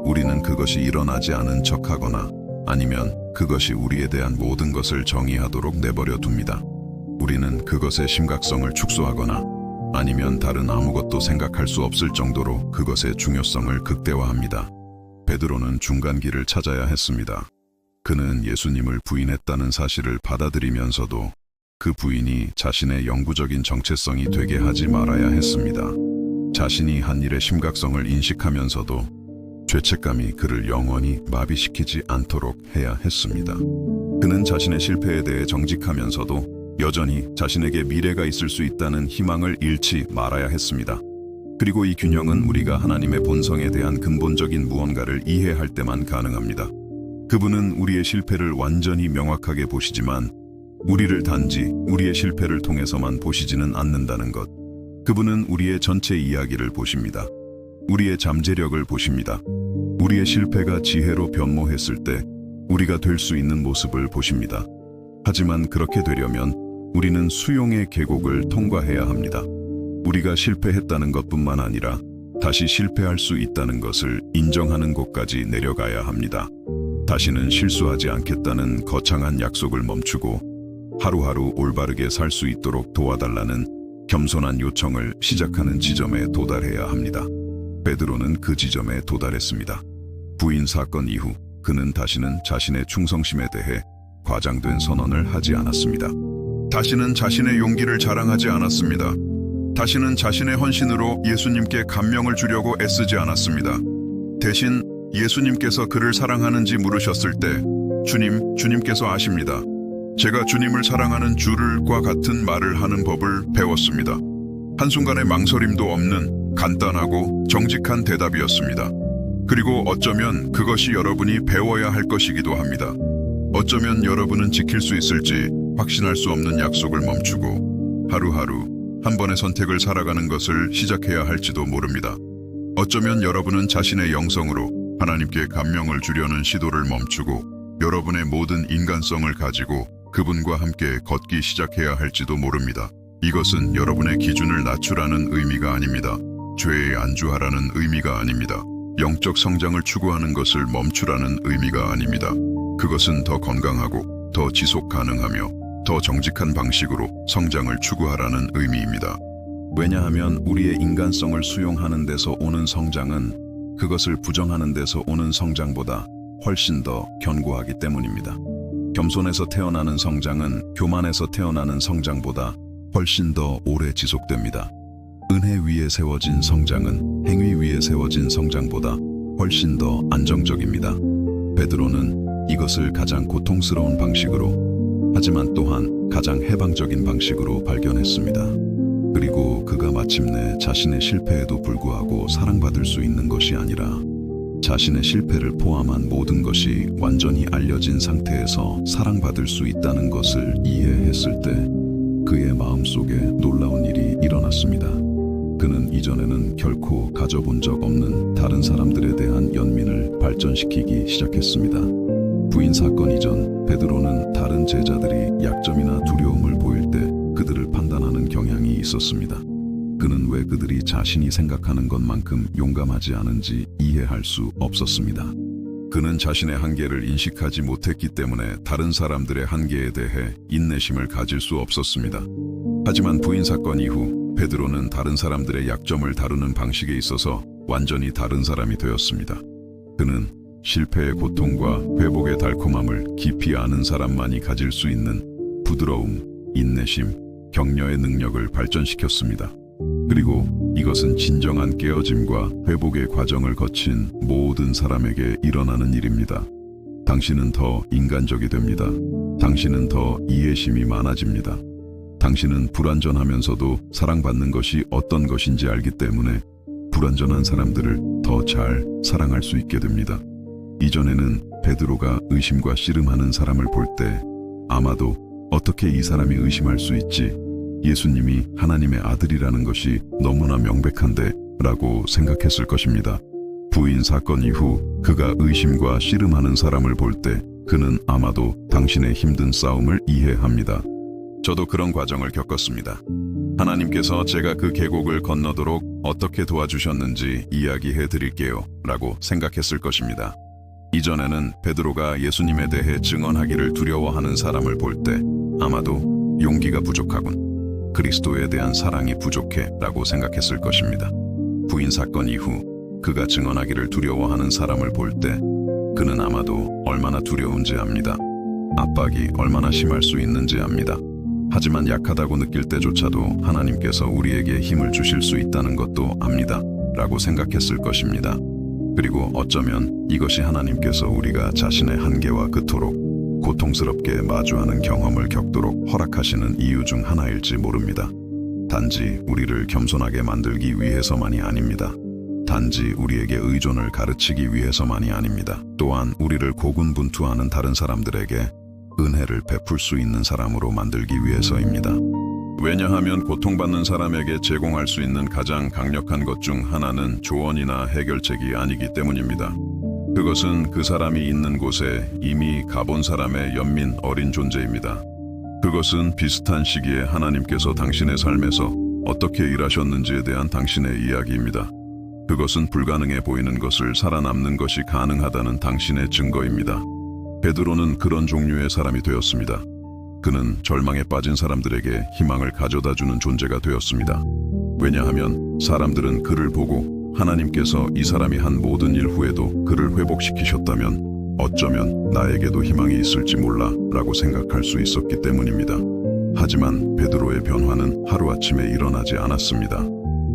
우리는 그것이 일어나지 않은 척하거나 아니면 그것이 우리에 대한 모든 것을 정의하도록 내버려 둡니다. 우리는 그것의 심각성을 축소하거나 아니면 다른 아무것도 생각할 수 없을 정도로 그것의 중요성을 극대화합니다. 베드로는 중간길을 찾아야 했습니다. 그는 예수님을 부인했다는 사실을 받아들이면서도 그 부인이 자신의 영구적인 정체성이 되게 하지 말아야 했습니다. 자신이 한 일의 심각성을 인식하면서도 죄책감이 그를 영원히 마비시키지 않도록 해야 했습니다. 그는 자신의 실패에 대해 정직하면서도 여전히 자신에게 미래가 있을 수 있다는 희망을 잃지 말아야 했습니다. 그리고 이 균형은 우리가 하나님의 본성에 대한 근본적인 무언가를 이해할 때만 가능합니다. 그분은 우리의 실패를 완전히 명확하게 보시지만 우리를 단지 우리의 실패를 통해서만 보시지는 않는다는 것. 그분은 우리의 전체 이야기를 보십니다. 우리의 잠재력을 보십니다. 우리의 실패가 지혜로 변모했을 때 우리가 될 수 있는 모습을 보십니다. 하지만 그렇게 되려면 우리는 수용의 계곡을 통과해야 합니다. 우리가 실패했다는 것뿐만 아니라 다시 실패할 수 있다는 것을 인정하는 곳까지 내려가야 합니다. 다시는 실수하지 않겠다는 거창한 약속을 멈추고 하루하루 올바르게 살 수 있도록 도와달라는 겸손한 요청을 시작하는 지점에 도달해야 합니다. 베드로는 그 지점에 도달했습니다. 부인 사건 이후 그는 다시는 자신의 충성심에 대해 과장된 선언을 하지 않았습니다. 다시는 자신의 용기를 자랑하지 않았습니다. 다시는 자신의 헌신으로 예수님께 감명을 주려고 애쓰지 않았습니다. 대신 예수님께서 그를 사랑하는지 물으셨을 때 주님께서 아십니다. 제가 주님을 사랑하는 줄과 같은 말을 하는 법을 배웠습니다. 한순간의 망설임도 없는 간단하고 정직한 대답이었습니다. 그리고 어쩌면 그것이 여러분이 배워야 할 것이기도 합니다. 어쩌면 여러분은 지킬 수 있을지 확신할 수 없는 약속을 멈추고 하루하루 한 번의 선택을 살아가는 것을 시작해야 할지도 모릅니다. 어쩌면 여러분은 자신의 영성으로 하나님께 감명을 주려는 시도를 멈추고 여러분의 모든 인간성을 가지고 그분과 함께 걷기 시작해야 할지도 모릅니다. 이것은 여러분의 기준을 낮추라는 의미가 아닙니다. 죄에 안주하라는 의미가 아닙니다. 영적 성장을 추구하는 것을 멈추라는 의미가 아닙니다. 그것은 더 건강하고 더 지속 가능하며 더 정직한 방식으로 성장을 추구하라는 의미입니다. 왜냐하면 우리의 인간성을 수용하는 데서 오는 성장은 그것을 부정하는 데서 오는 성장보다 훨씬 더 견고하기 때문입니다. 겸손에서 태어나는 성장은 교만에서 태어나는 성장보다 훨씬 더 오래 지속됩니다. 은혜 위에 세워진 성장은 행위 위에 세워진 성장보다 훨씬 더 안정적입니다. 베드로는 이것을 가장 고통스러운 방식으로 하지만 또한 가장 해방적인 방식으로 발견했습니다. 그리고 그가 마침내 자신의 실패에도 불구하고 사랑받을 수 있는 것이 아니라 자신의 실패를 포함한 모든 것이 완전히 알려진 상태에서 사랑받을 수 있다는 것을 이해했을 때 그의 마음속에 놀라운 일이 일어났습니다. 그는 이전에는 결코 가져본 적 없는 다른 사람들에 대한 연민을 발전시키기 시작했습니다. 부인 사건 이전 베드로는 다른 제자들이 약점이나 두려움을 보일 때 그들을 판단하는 경향이 있었습니다. 그는 왜 그들이 자신이 생각하는 것만큼 용감하지 않은지 이해할 수 없었습니다. 그는 자신의 한계를 인식하지 못했기 때문에 다른 사람들의 한계에 대해 인내심을 가질 수 없었습니다. 하지만 부인 사건 이후 베드로는 다른 사람들의 약점을 다루는 방식에 있어서 완전히 다른 사람이 되었습니다. 그는 실패의 고통과 회복의 달콤함을 깊이 아는 사람만이 가질 수 있는 부드러움, 인내심, 격려의 능력을 발전시켰습니다. 그리고 이것은 진정한 깨어짐과 회복의 과정을 거친 모든 사람에게 일어나는 일입니다. 당신은 더 인간적이 됩니다. 당신은 더 이해심이 많아집니다. 당신은 불완전하면서도 사랑받는 것이 어떤 것인지 알기 때문에 불완전한 사람들을 더 잘 사랑할 수 있게 됩니다. 이전에는 베드로가 의심과 씨름하는 사람을 볼 때 아마도 어떻게 이 사람이 의심할 수 있지? 예수님이 하나님의 아들이라는 것이 너무나 명백한데 라고 생각했을 것입니다. 부인 사건 이후 그가 의심과 씨름하는 사람을 볼 때 그는 아마도 당신의 힘든 싸움을 이해합니다. 저도 그런 과정을 겪었습니다. 하나님께서 제가 그 계곡을 건너도록 어떻게 도와주셨는지 이야기해 드릴게요 라고 생각했을 것입니다. 이전에는 베드로가 예수님에 대해 증언하기를 두려워하는 사람을 볼 때 아마도 용기가 부족하군, 그리스도에 대한 사랑이 부족해 라고 생각했을 것입니다. 부인 사건 이후 그가 증언하기를 두려워하는 사람을 볼 때 그는 아마도 얼마나 두려운지 압니다. 압박이 얼마나 심할 수 있는지 압니다. 하지만 약하다고 느낄 때조차도 하나님께서 우리에게 힘을 주실 수 있다는 것도 압니다 라고 생각했을 것입니다. 그리고 어쩌면 이것이 하나님께서 우리가 자신의 한계와 그토록 고통스럽게 마주하는 경험을 겪도록 허락하시는 이유 중 하나일지 모릅니다. 단지 우리를 겸손하게 만들기 위해서만이 아닙니다. 단지 우리에게 의존을 가르치기 위해서만이 아닙니다. 또한 우리를 고군분투하는 다른 사람들에게 은혜를 베풀 수 있는 사람으로 만들기 위해서입니다. 왜냐하면 고통받는 사람에게 제공할 수 있는 가장 강력한 것 중 하나는 조언이나 해결책이 아니기 때문입니다. 그것은 그 사람이 있는 곳에 이미 가본 사람의 연민 어린 존재입니다. 그것은 비슷한 시기에 하나님께서 당신의 삶에서 어떻게 일하셨는지에 대한 당신의 이야기입니다. 그것은 불가능해 보이는 것을 살아남는 것이 가능하다는 당신의 증거입니다. 베드로는 그런 종류의 사람이 되었습니다. 그는 절망에 빠진 사람들에게 희망을 가져다주는 존재가 되었습니다. 왜냐하면 사람들은 그를 보고 하나님께서 이 사람이 한 모든 일 후에도 그를 회복시키셨다면 어쩌면 나에게도 희망이 있을지 몰라 라고 생각할 수 있었기 때문입니다. 하지만 베드로의 변화는 하루아침에 일어나지 않았습니다.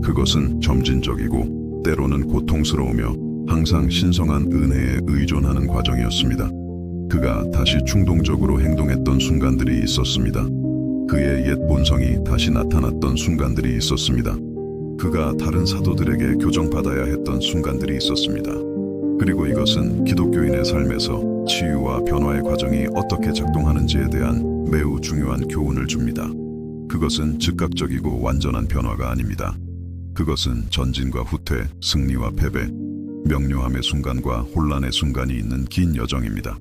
그것은 점진적이고 때로는 고통스러우며 항상 신성한 은혜에 의존하는 과정이었습니다. 그가 다시 충동적으로 행동했던 순간들이 있었습니다. 그의 옛 본성이 다시 나타났던 순간들이 있었습니다. 그가 다른 사도들에게 교정받아야 했던 순간들이 있었습니다. 그리고 이것은 기독교인의 삶에서 치유와 변화의 과정이 어떻게 작동하는지에 대한 매우 중요한 교훈을 줍니다. 그것은 즉각적이고 완전한 변화가 아닙니다. 그것은 전진과 후퇴, 승리와 패배, 명료함의 순간과 혼란의 순간이 있는 긴 여정입니다.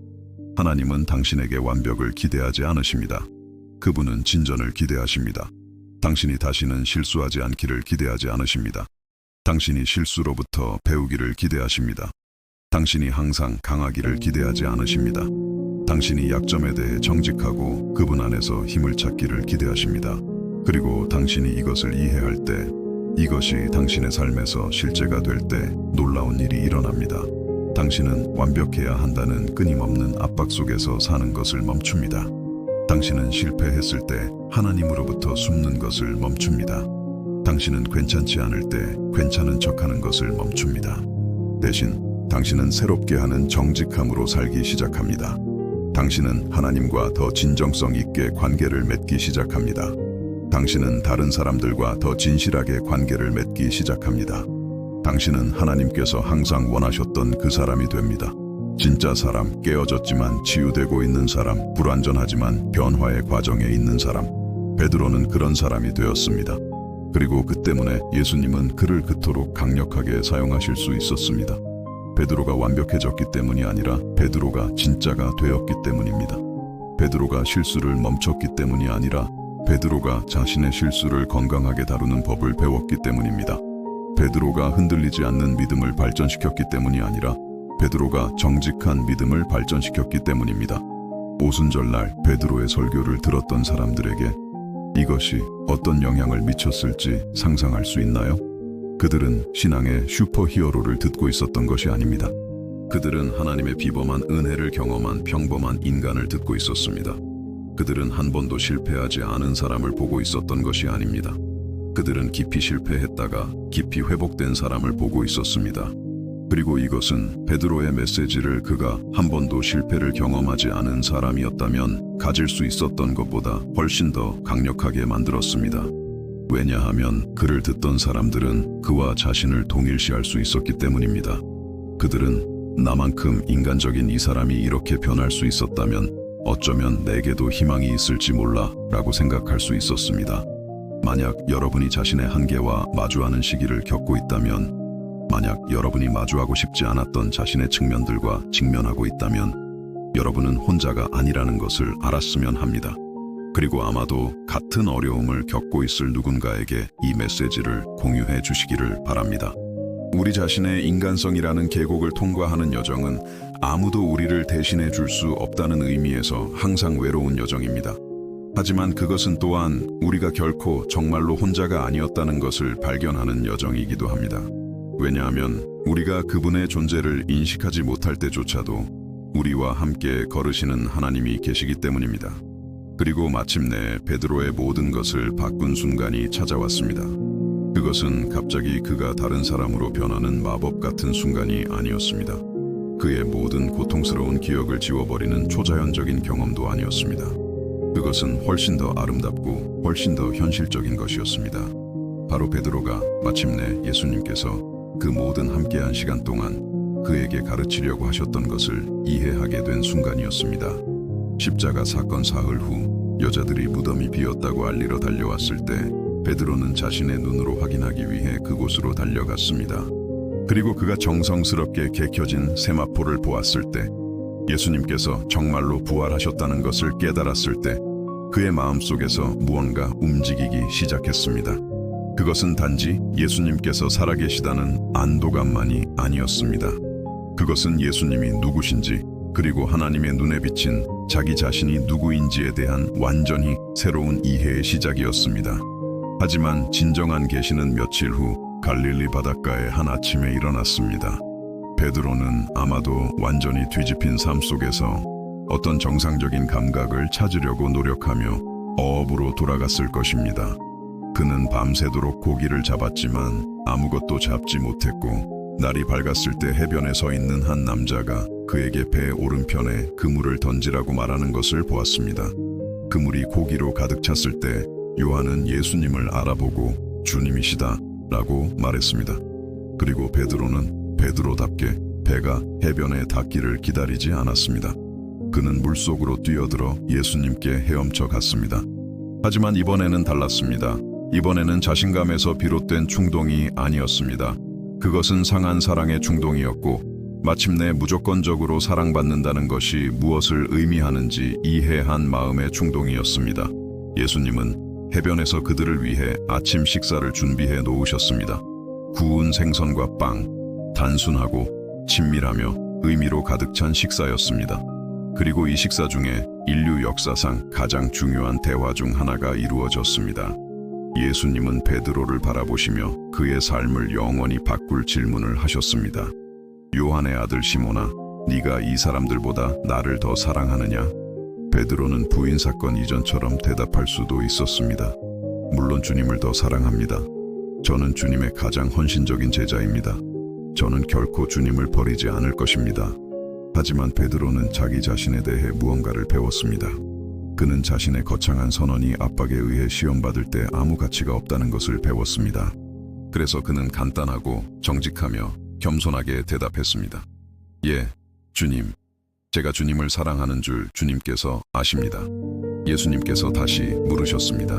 하나님은 당신에게 완벽을 기대하지 않으십니다. 그분은 진전을 기대하십니다. 당신이 다시는 실수하지 않기를 기대하지 않으십니다. 당신이 실수로부터 배우기를 기대하십니다. 당신이 항상 강하기를 기대하지 않으십니다. 당신이 약점에 대해 정직하고 그분 안에서 힘을 찾기를 기대하십니다. 그리고 당신이 이것을 이해할 때, 이것이 당신의 삶에서 실제가 될 때 놀라운 일이 일어납니다. 당신은 완벽해야 한다는 끊임없는 압박 속에서 사는 것을 멈춥니다. 당신은 실패했을 때 하나님으로부터 숨는 것을 멈춥니다. 당신은 괜찮지 않을 때 괜찮은 척하는 것을 멈춥니다. 대신 당신은 새롭게 하는 정직함으로 살기 시작합니다. 당신은 하나님과 더 진정성 있게 관계를 맺기 시작합니다. 당신은 다른 사람들과 더 진실하게 관계를 맺기 시작합니다. 당신은 하나님께서 항상 원하셨던 그 사람이 됩니다. 진짜 사람, 깨어졌지만 치유되고 있는 사람, 불완전하지만 변화의 과정에 있는 사람. 베드로는 그런 사람이 되었습니다. 그리고 그 때문에 예수님은 그를 그토록 강력하게 사용하실 수 있었습니다. 베드로가 완벽해졌기 때문이 아니라 베드로가 진짜가 되었기 때문입니다. 베드로가 실수를 멈췄기 때문이 아니라 베드로가 자신의 실수를 건강하게 다루는 법을 배웠기 때문입니다. 베드로가 흔들리지 않는 믿음을 발전시켰기 때문이 아니라 베드로가 정직한 믿음을 발전시켰기 때문입니다. 오순절날 베드로의 설교를 들었던 사람들에게 이것이 어떤 영향을 미쳤을지 상상할 수 있나요? 그들은 신앙의 슈퍼히어로를 듣고 있었던 것이 아닙니다. 그들은 하나님의 비범한 은혜를 경험한 평범한 인간을 듣고 있었습니다. 그들은 한 번도 실패하지 않은 사람을 보고 있었던 것이 아닙니다. 그들은 깊이 실패했다가 깊이 회복된 사람을 보고 있었습니다. 그리고 이것은 베드로의 메시지를 그가 한 번도 실패를 경험하지 않은 사람이었다면 가질 수 있었던 것보다 훨씬 더 강력하게 만들었습니다. 왜냐하면 그를 듣던 사람들은 그와 자신을 동일시할 수 있었기 때문입니다. 그들은 나만큼 인간적인 이 사람이 이렇게 변할 수 있었다면 어쩌면 내게도 희망이 있을지 몰라 라고 생각할 수 있었습니다. 만약 여러분이 자신의 한계와 마주하는 시기를 겪고 있다면, 만약 여러분이 마주하고 싶지 않았던 자신의 측면들과 직면하고 있다면 여러분은 혼자가 아니라는 것을 알았으면 합니다. 그리고 아마도 같은 어려움을 겪고 있을 누군가에게 이 메시지를 공유해 주시기를 바랍니다. 우리 자신의 인간성이라는 계곡을 통과하는 여정은 아무도 우리를 대신해 줄 수 없다는 의미에서 항상 외로운 여정입니다. 하지만 그것은 또한 우리가 결코 정말로 혼자가 아니었다는 것을 발견하는 여정이기도 합니다. 왜냐하면 우리가 그분의 존재를 인식하지 못할 때조차도 우리와 함께 걸으시는 하나님이 계시기 때문입니다. 그리고 마침내 베드로의 모든 것을 바꾼 순간이 찾아왔습니다. 그것은 갑자기 그가 다른 사람으로 변하는 마법 같은 순간이 아니었습니다. 그의 모든 고통스러운 기억을 지워버리는 초자연적인 경험도 아니었습니다. 그것은 훨씬 더 아름답고 훨씬 더 현실적인 것이었습니다. 바로 베드로가 마침내 예수님께서 그 모든 함께한 시간 동안 그에게 가르치려고 하셨던 것을 이해하게 된 순간이었습니다. 십자가 사건 사흘 후 여자들이 무덤이 비었다고 알리러 달려왔을 때 베드로는 자신의 눈으로 확인하기 위해 그곳으로 달려갔습니다. 그리고 그가 정성스럽게 개켜진 세마포를 보았을 때, 예수님께서 정말로 부활하셨다는 것을 깨달았을 때 그의 마음속에서 무언가 움직이기 시작했습니다. 그것은 단지 예수님께서 살아계시다는 안도감만이 아니었습니다. 그것은 예수님이 누구신지, 그리고 하나님의 눈에 비친 자기 자신이 누구인지에 대한 완전히 새로운 이해의 시작이었습니다. 하지만 진정한 계시는 며칠 후 갈릴리 바닷가의 한 아침에 일어났습니다. 베드로는 아마도 완전히 뒤집힌 삶 속에서 어떤 정상적인 감각을 찾으려고 노력하며 어업으로 돌아갔을 것입니다. 그는 밤새도록 고기를 잡았지만 아무것도 잡지 못했고, 날이 밝았을 때 해변에 서 있는 한 남자가 그에게 배 오른편에 그물을 던지라고 말하는 것을 보았습니다. 그물이 고기로 가득 찼을 때 요한은 예수님을 알아보고 주님이시다 라고 말했습니다. 그리고 베드로는 베드로답게 배가 해변에 닿기를 기다리지 않았습니다. 그는 물속으로 뛰어들어 예수님께 헤엄쳐 갔습니다. 하지만 이번에는 달랐습니다. 이번에는 자신감에서 비롯된 충동이 아니었습니다. 그것은 상한 사랑의 충동이었고, 마침내 무조건적으로 사랑받는다는 것이 무엇을 의미하는지 이해한 마음의 충동이었습니다. 예수님은 해변에서 그들을 위해 아침 식사를 준비해 놓으셨습니다. 구운 생선과 빵, 단순하고 친밀하며 의미로 가득 찬 식사였습니다. 그리고 이 식사 중에 인류 역사상 가장 중요한 대화 중 하나가 이루어졌습니다. 예수님은 베드로를 바라보시며 그의 삶을 영원히 바꿀 질문을 하셨습니다. 요한의 아들 시몬아, 네가 이 사람들보다 나를 더 사랑하느냐? 베드로는 부인 사건 이전처럼 대답할 수도 있었습니다. 물론 주님을 더 사랑합니다. 저는 주님의 가장 헌신적인 제자입니다. 저는 결코 주님을 버리지 않을 것입니다. 하지만 베드로는 자기 자신에 대해 무언가를 배웠습니다. 그는 자신의 거창한 선언이 압박에 의해 시험받을 때 아무 가치가 없다는 것을 배웠습니다. 그래서 그는 간단하고 정직하며 겸손하게 대답했습니다. 예, 주님. 제가 주님을 사랑하는 줄 주님께서 아십니다. 예수님께서 다시 물으셨습니다.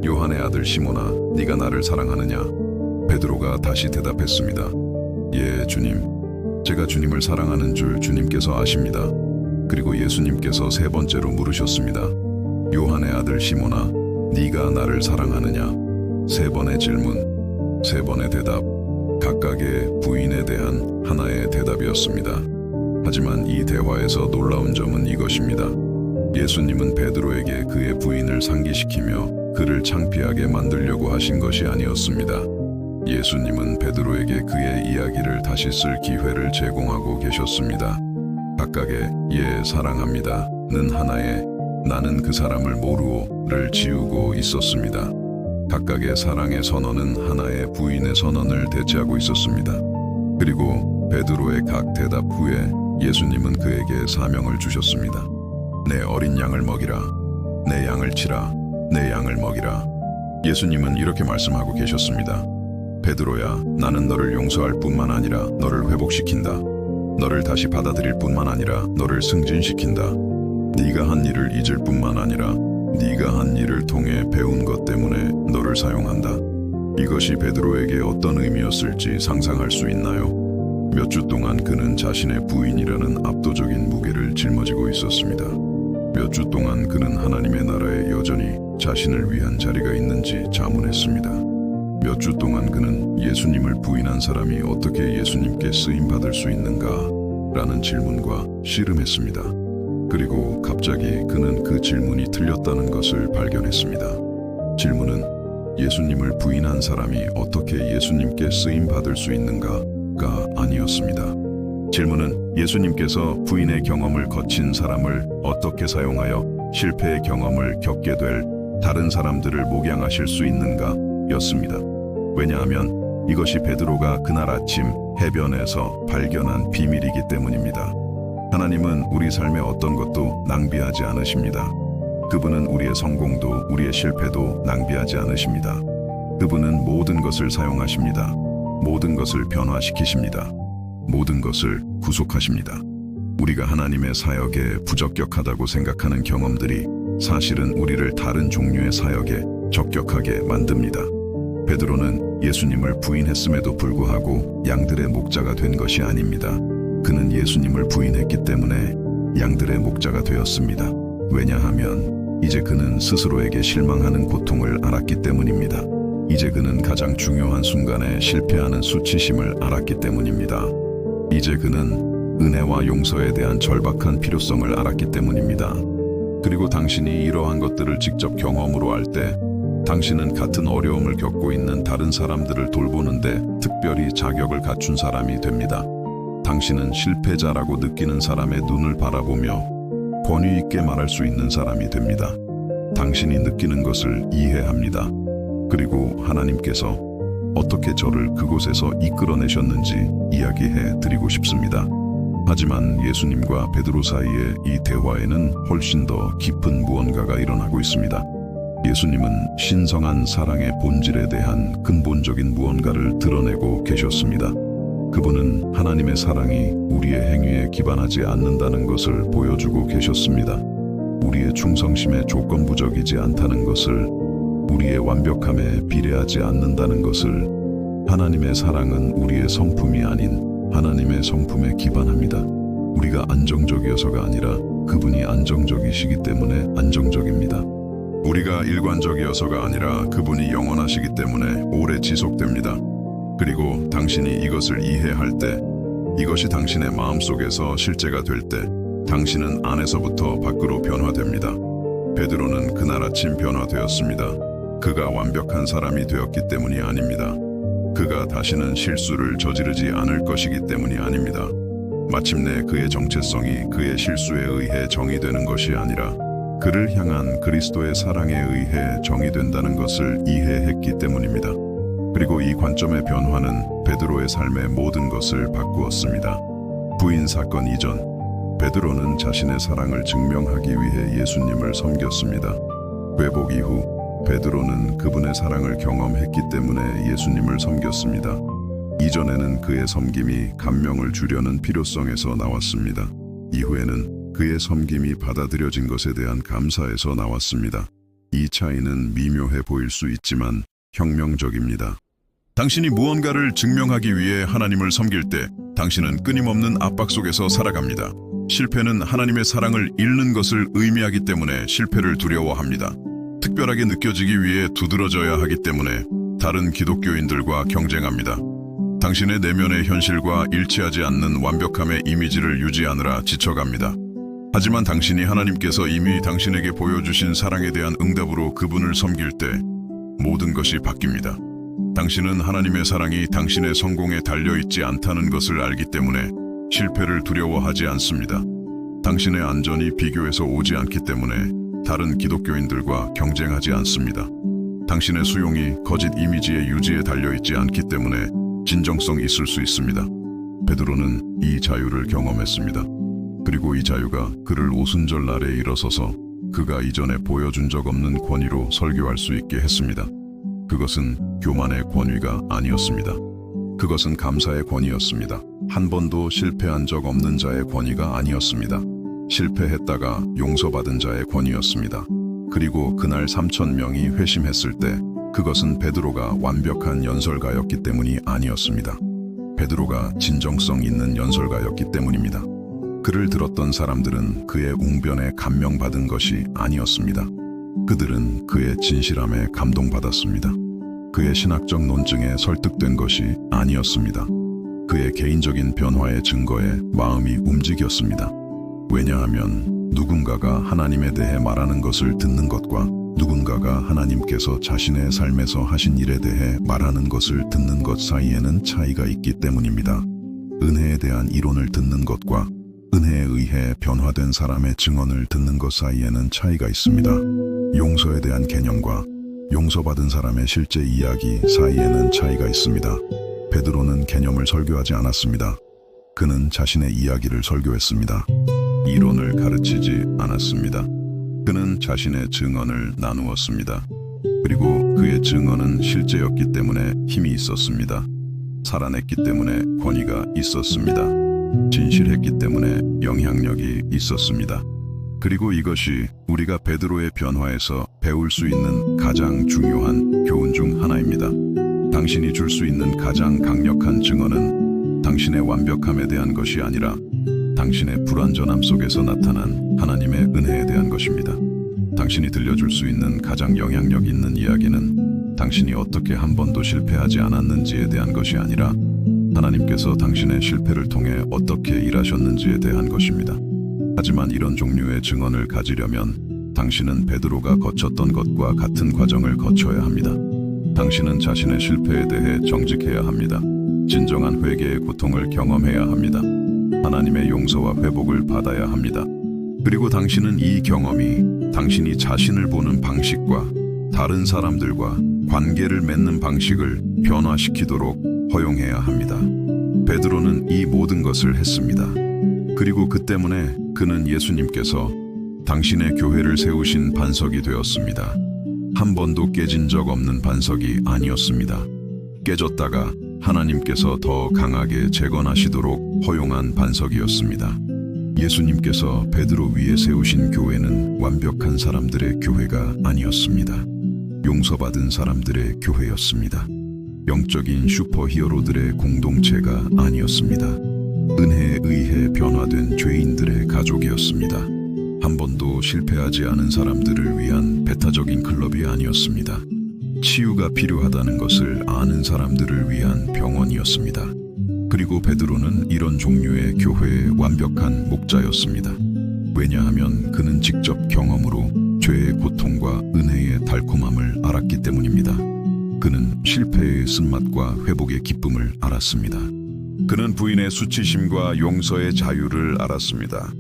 요한의 아들 시몬아, 네가 나를 사랑하느냐? 베드로가 다시 대답했습니다. 예, 주님. 제가 주님을 사랑하는 줄 주님께서 아십니다. 그리고 예수님께서 세 번째로 물으셨습니다. 요한의 아들 시몬아, 네가 나를 사랑하느냐? 세 번의 질문, 세 번의 대답, 각각의 부인에 대한 하나의 대답이었습니다. 하지만 이 대화에서 놀라운 점은 이것입니다. 예수님은 베드로에게 그의 부인을 상기시키며 그를 창피하게 만들려고 하신 것이 아니었습니다. 예수님은 베드로에게 그의 이야기를 다시 쓸 기회를 제공하고 계셨습니다. 각각의 예 사랑합니다는 하나에 나는 그 사람을 모르오를 지우고 있었습니다. 각각의 사랑의 선언은 하나의 부인의 선언을 대체하고 있었습니다. 그리고 베드로의 각 대답 후에 예수님은 그에게 사명을 주셨습니다. 내 어린 양을 먹이라, 내 양을 치라, 내 양을 먹이라. 예수님은 이렇게 말씀하고 계셨습니다. 베드로야, 나는 너를 용서할 뿐만 아니라 너를 회복시킨다. 너를 다시 받아들일 뿐만 아니라 너를 승진시킨다. 네가 한 일을 잊을 뿐만 아니라 네가 한 일을 통해 배운 것 때문에 너를 사용한다. 이것이 베드로에게 어떤 의미였을지 상상할 수 있나요? 몇 주 동안 그는 자신의 부인이라는 압도적인 무게를 짊어지고 있었습니다. 몇 주 동안 그는 하나님의 나라에 여전히 자신을 위한 자리가 있는지 자문했습니다. 몇 주 동안 그는 예수님을 부인한 사람이 어떻게 예수님께 쓰임받을 수 있는가? 라는 질문과 씨름했습니다. 그리고 갑자기 그는 그 질문이 틀렸다는 것을 발견했습니다. 질문은 예수님을 부인한 사람이 어떻게 예수님께 쓰임받을 수 있는가가 아니었습니다. 질문은 예수님께서 부인의 경험을 거친 사람을 어떻게 사용하여 실패의 경험을 겪게 될 다른 사람들을 목양하실 수 있는가 였습니다. 왜냐하면 이것이 베드로가 그날 아침 해변에서 발견한 비밀이기 때문입니다. 하나님은 우리 삶의 어떤 것도 낭비하지 않으십니다. 그분은 우리의 성공도 우리의 실패도 낭비하지 않으십니다. 그분은 모든 것을 사용하십니다. 모든 것을 변화시키십니다. 모든 것을 구속하십니다. 우리가 하나님의 사역에 부적격하다고 생각하는 경험들이 사실은 우리를 다른 종류의 사역에 적격하게 만듭니다. 베드로는 예수님을 부인했음에도 불구하고 양들의 목자가 된 것이 아닙니다. 그는 예수님을 부인했기 때문에 양들의 목자가 되었습니다. 왜냐하면 이제 그는 스스로에게 실망하는 고통을 알았기 때문입니다. 이제 그는 가장 중요한 순간에 실패하는 수치심을 알았기 때문입니다. 이제 그는 은혜와 용서에 대한 절박한 필요성을 알았기 때문입니다. 그리고 당신이 이러한 것들을 직접 경험으로 할 때 당신은 같은 어려움을 겪고 있는 다른 사람들을 돌보는데 특별히 자격을 갖춘 사람이 됩니다. 당신은 실패자라고 느끼는 사람의 눈을 바라보며 권위 있게 말할 수 있는 사람이 됩니다. 당신이 느끼는 것을 이해합니다. 그리고 하나님께서 어떻게 저를 그곳에서 이끌어내셨는지 이야기해 드리고 싶습니다. 하지만 예수님과 베드로 사이의 이 대화에는 훨씬 더 깊은 무언가가 일어나고 있습니다. 예수님은 신성한 사랑의 본질에 대한 근본적인 무언가를 드러내고 계셨습니다. 그분은 하나님의 사랑이 우리의 행위에 기반하지 않는다는 것을 보여주고 계셨습니다. 우리의 충성심에 조건부적이지 않다는 것을, 우리의 완벽함에 비례하지 않는다는 것을, 하나님의 사랑은 우리의 성품이 아닌 하나님의 성품에 기반합니다. 우리가 안정적이어서가 아니라 그분이 안정적이시기 때문에 안정적입니다. 우리가 일관적이어서가 아니라 그분이 영원하시기 때문에 오래 지속됩니다. 그리고 당신이 이것을 이해할 때, 이것이 당신의 마음속에서 실제가 될 때, 당신은 안에서부터 밖으로 변화됩니다. 베드로는 그날 아침 변화되었습니다. 그가 완벽한 사람이 되었기 때문이 아닙니다. 그가 다시는 실수를 저지르지 않을 것이기 때문이 아닙니다. 마침내 그의 정체성이 그의 실수에 의해 정의되는 것이 아니라 그를 향한 그리스도의 사랑에 의해 정의된다는 것을 이해했기 때문입니다. 그리고 이 관점의 변화는 베드로의 삶의 모든 것을 바꾸었습니다. 부인 사건 이전, 베드로는 자신의 사랑을 증명하기 위해 예수님을 섬겼습니다. 회복 이후, 베드로는 그분의 사랑을 경험했기 때문에 예수님을 섬겼습니다. 이전에는 그의 섬김이 감명을 주려는 필요성에서 나왔습니다. 이후에는 그의 섬김이 받아들여진 것에 대한 감사에서 나왔습니다. 이 차이는 미묘해 보일 수 있지만 혁명적입니다. 당신이 무언가를 증명하기 위해 하나님을 섬길 때 당신은 끊임없는 압박 속에서 살아갑니다. 실패는 하나님의 사랑을 잃는 것을 의미하기 때문에 실패를 두려워합니다. 특별하게 느껴지기 위해 두드러져야 하기 때문에 다른 기독교인들과 경쟁합니다. 당신의 내면의 현실과 일치하지 않는 완벽함의 이미지를 유지하느라 지쳐갑니다. 하지만 당신이 하나님께서 이미 당신에게 보여주신 사랑에 대한 응답으로 그분을 섬길 때 모든 것이 바뀝니다. 당신은 하나님의 사랑이 당신의 성공에 달려있지 않다는 것을 알기 때문에 실패를 두려워하지 않습니다. 당신의 안전이 비교에서 오지 않기 때문에 다른 기독교인들과 경쟁하지 않습니다. 당신의 수용이 거짓 이미지의 유지에 달려있지 않기 때문에 진정성이 있을 수 있습니다. 베드로는 이 자유를 경험했습니다. 그리고 이 자유가 그를 오순절 날에 일어서서 그가 이전에 보여준 적 없는 권위로 설교할 수 있게 했습니다. 그것은 교만의 권위가 아니었습니다. 그것은 감사의 권위였습니다. 한 번도 실패한 적 없는 자의 권위가 아니었습니다. 실패했다가 용서받은 자의 권위였습니다. 그리고 그날 3,000명이 회심했을 때 그것은 베드로가 완벽한 연설가였기 때문이 아니었습니다. 베드로가 진정성 있는 연설가였기 때문입니다. 그를 들었던 사람들은 그의 웅변에 감명받은 것이 아니었습니다. 그들은 그의 진실함에 감동받았습니다. 그의 신학적 논증에 설득된 것이 아니었습니다. 그의 개인적인 변화의 증거에 마음이 움직였습니다. 왜냐하면 누군가가 하나님에 대해 말하는 것을 듣는 것과 누군가가 하나님께서 자신의 삶에서 하신 일에 대해 말하는 것을 듣는 것 사이에는 차이가 있기 때문입니다. 은혜에 대한 이론을 듣는 것과 은혜에 의해 변화된 사람의 증언을 듣는 것 사이에는 차이가 있습니다. 용서에 대한 개념과 용서받은 사람의 실제 이야기 사이에는 차이가 있습니다. 베드로는 개념을 설교하지 않았습니다. 그는 자신의 이야기를 설교했습니다. 이론을 가르치지 않았습니다. 그는 자신의 증언을 나누었습니다. 그리고 그의 증언은 실제였기 때문에 힘이 있었습니다. 살아냈기 때문에 권위가 있었습니다. 진실했기 때문에 영향력이 있었습니다. 그리고 이것이 우리가 베드로의 변화에서 배울 수 있는 가장 중요한 교훈 중 하나입니다. 당신이 줄 수 있는 가장 강력한 증언은 당신의 완벽함에 대한 것이 아니라 당신의 불완전함 속에서 나타난 하나님의 은혜에 대한 것입니다. 당신이 들려줄 수 있는 가장 영향력 있는 이야기는 당신이 어떻게 한 번도 실패하지 않았는지에 대한 것이 아니라 하나님께서 당신의 실패를 통해 어떻게 일하셨는지에 대한 것입니다. 하지만 이런 종류의 증언을 가지려면 당신은 베드로가 거쳤던 것과 같은 과정을 거쳐야 합니다. 당신은 자신의 실패에 대해 정직해야 합니다. 진정한 회개의 고통을 경험해야 합니다. 하나님의 용서와 회복을 받아야 합니다. 그리고 당신은 이 경험이 당신이 자신을 보는 방식과 다른 사람들과 관계를 맺는 방식을 변화시키도록 허용해야 합니다. 베드로는 이 모든 것을 했습니다. 그리고 그 때문에 그는 예수님께서 당신의 교회를 세우신 반석이 되었습니다. 한 번도 깨진 적 없는 반석이 아니었습니다. 깨졌다가 하나님께서 더 강하게 재건하시도록 허용한 반석이었습니다. 예수님께서 베드로 위에 세우신 교회는 완벽한 사람들의 교회가 아니었습니다. 용서받은 사람들의 교회였습니다. 영적인 슈퍼히어로들의 공동체가 아니었습니다. 은혜에 의해 변화된 죄인들의 가족이었습니다. 한 번도 실패하지 않은 사람들을 위한 배타적인 클럽이 아니었습니다. 치유가 필요하다는 것을 아는 사람들을 위한 병원이었습니다. 그리고 베드로는 이런 종류의 교회의 완벽한 목자였습니다. 왜냐하면 그는 직접 경험으로 죄의 고통과 은혜의 달콤함을 알았기 때문입니다. 그는 실패의 쓴맛과 회복의 기쁨을 알았습니다. 그는 부인의 수치심과 용서의 자유를 알았습니다.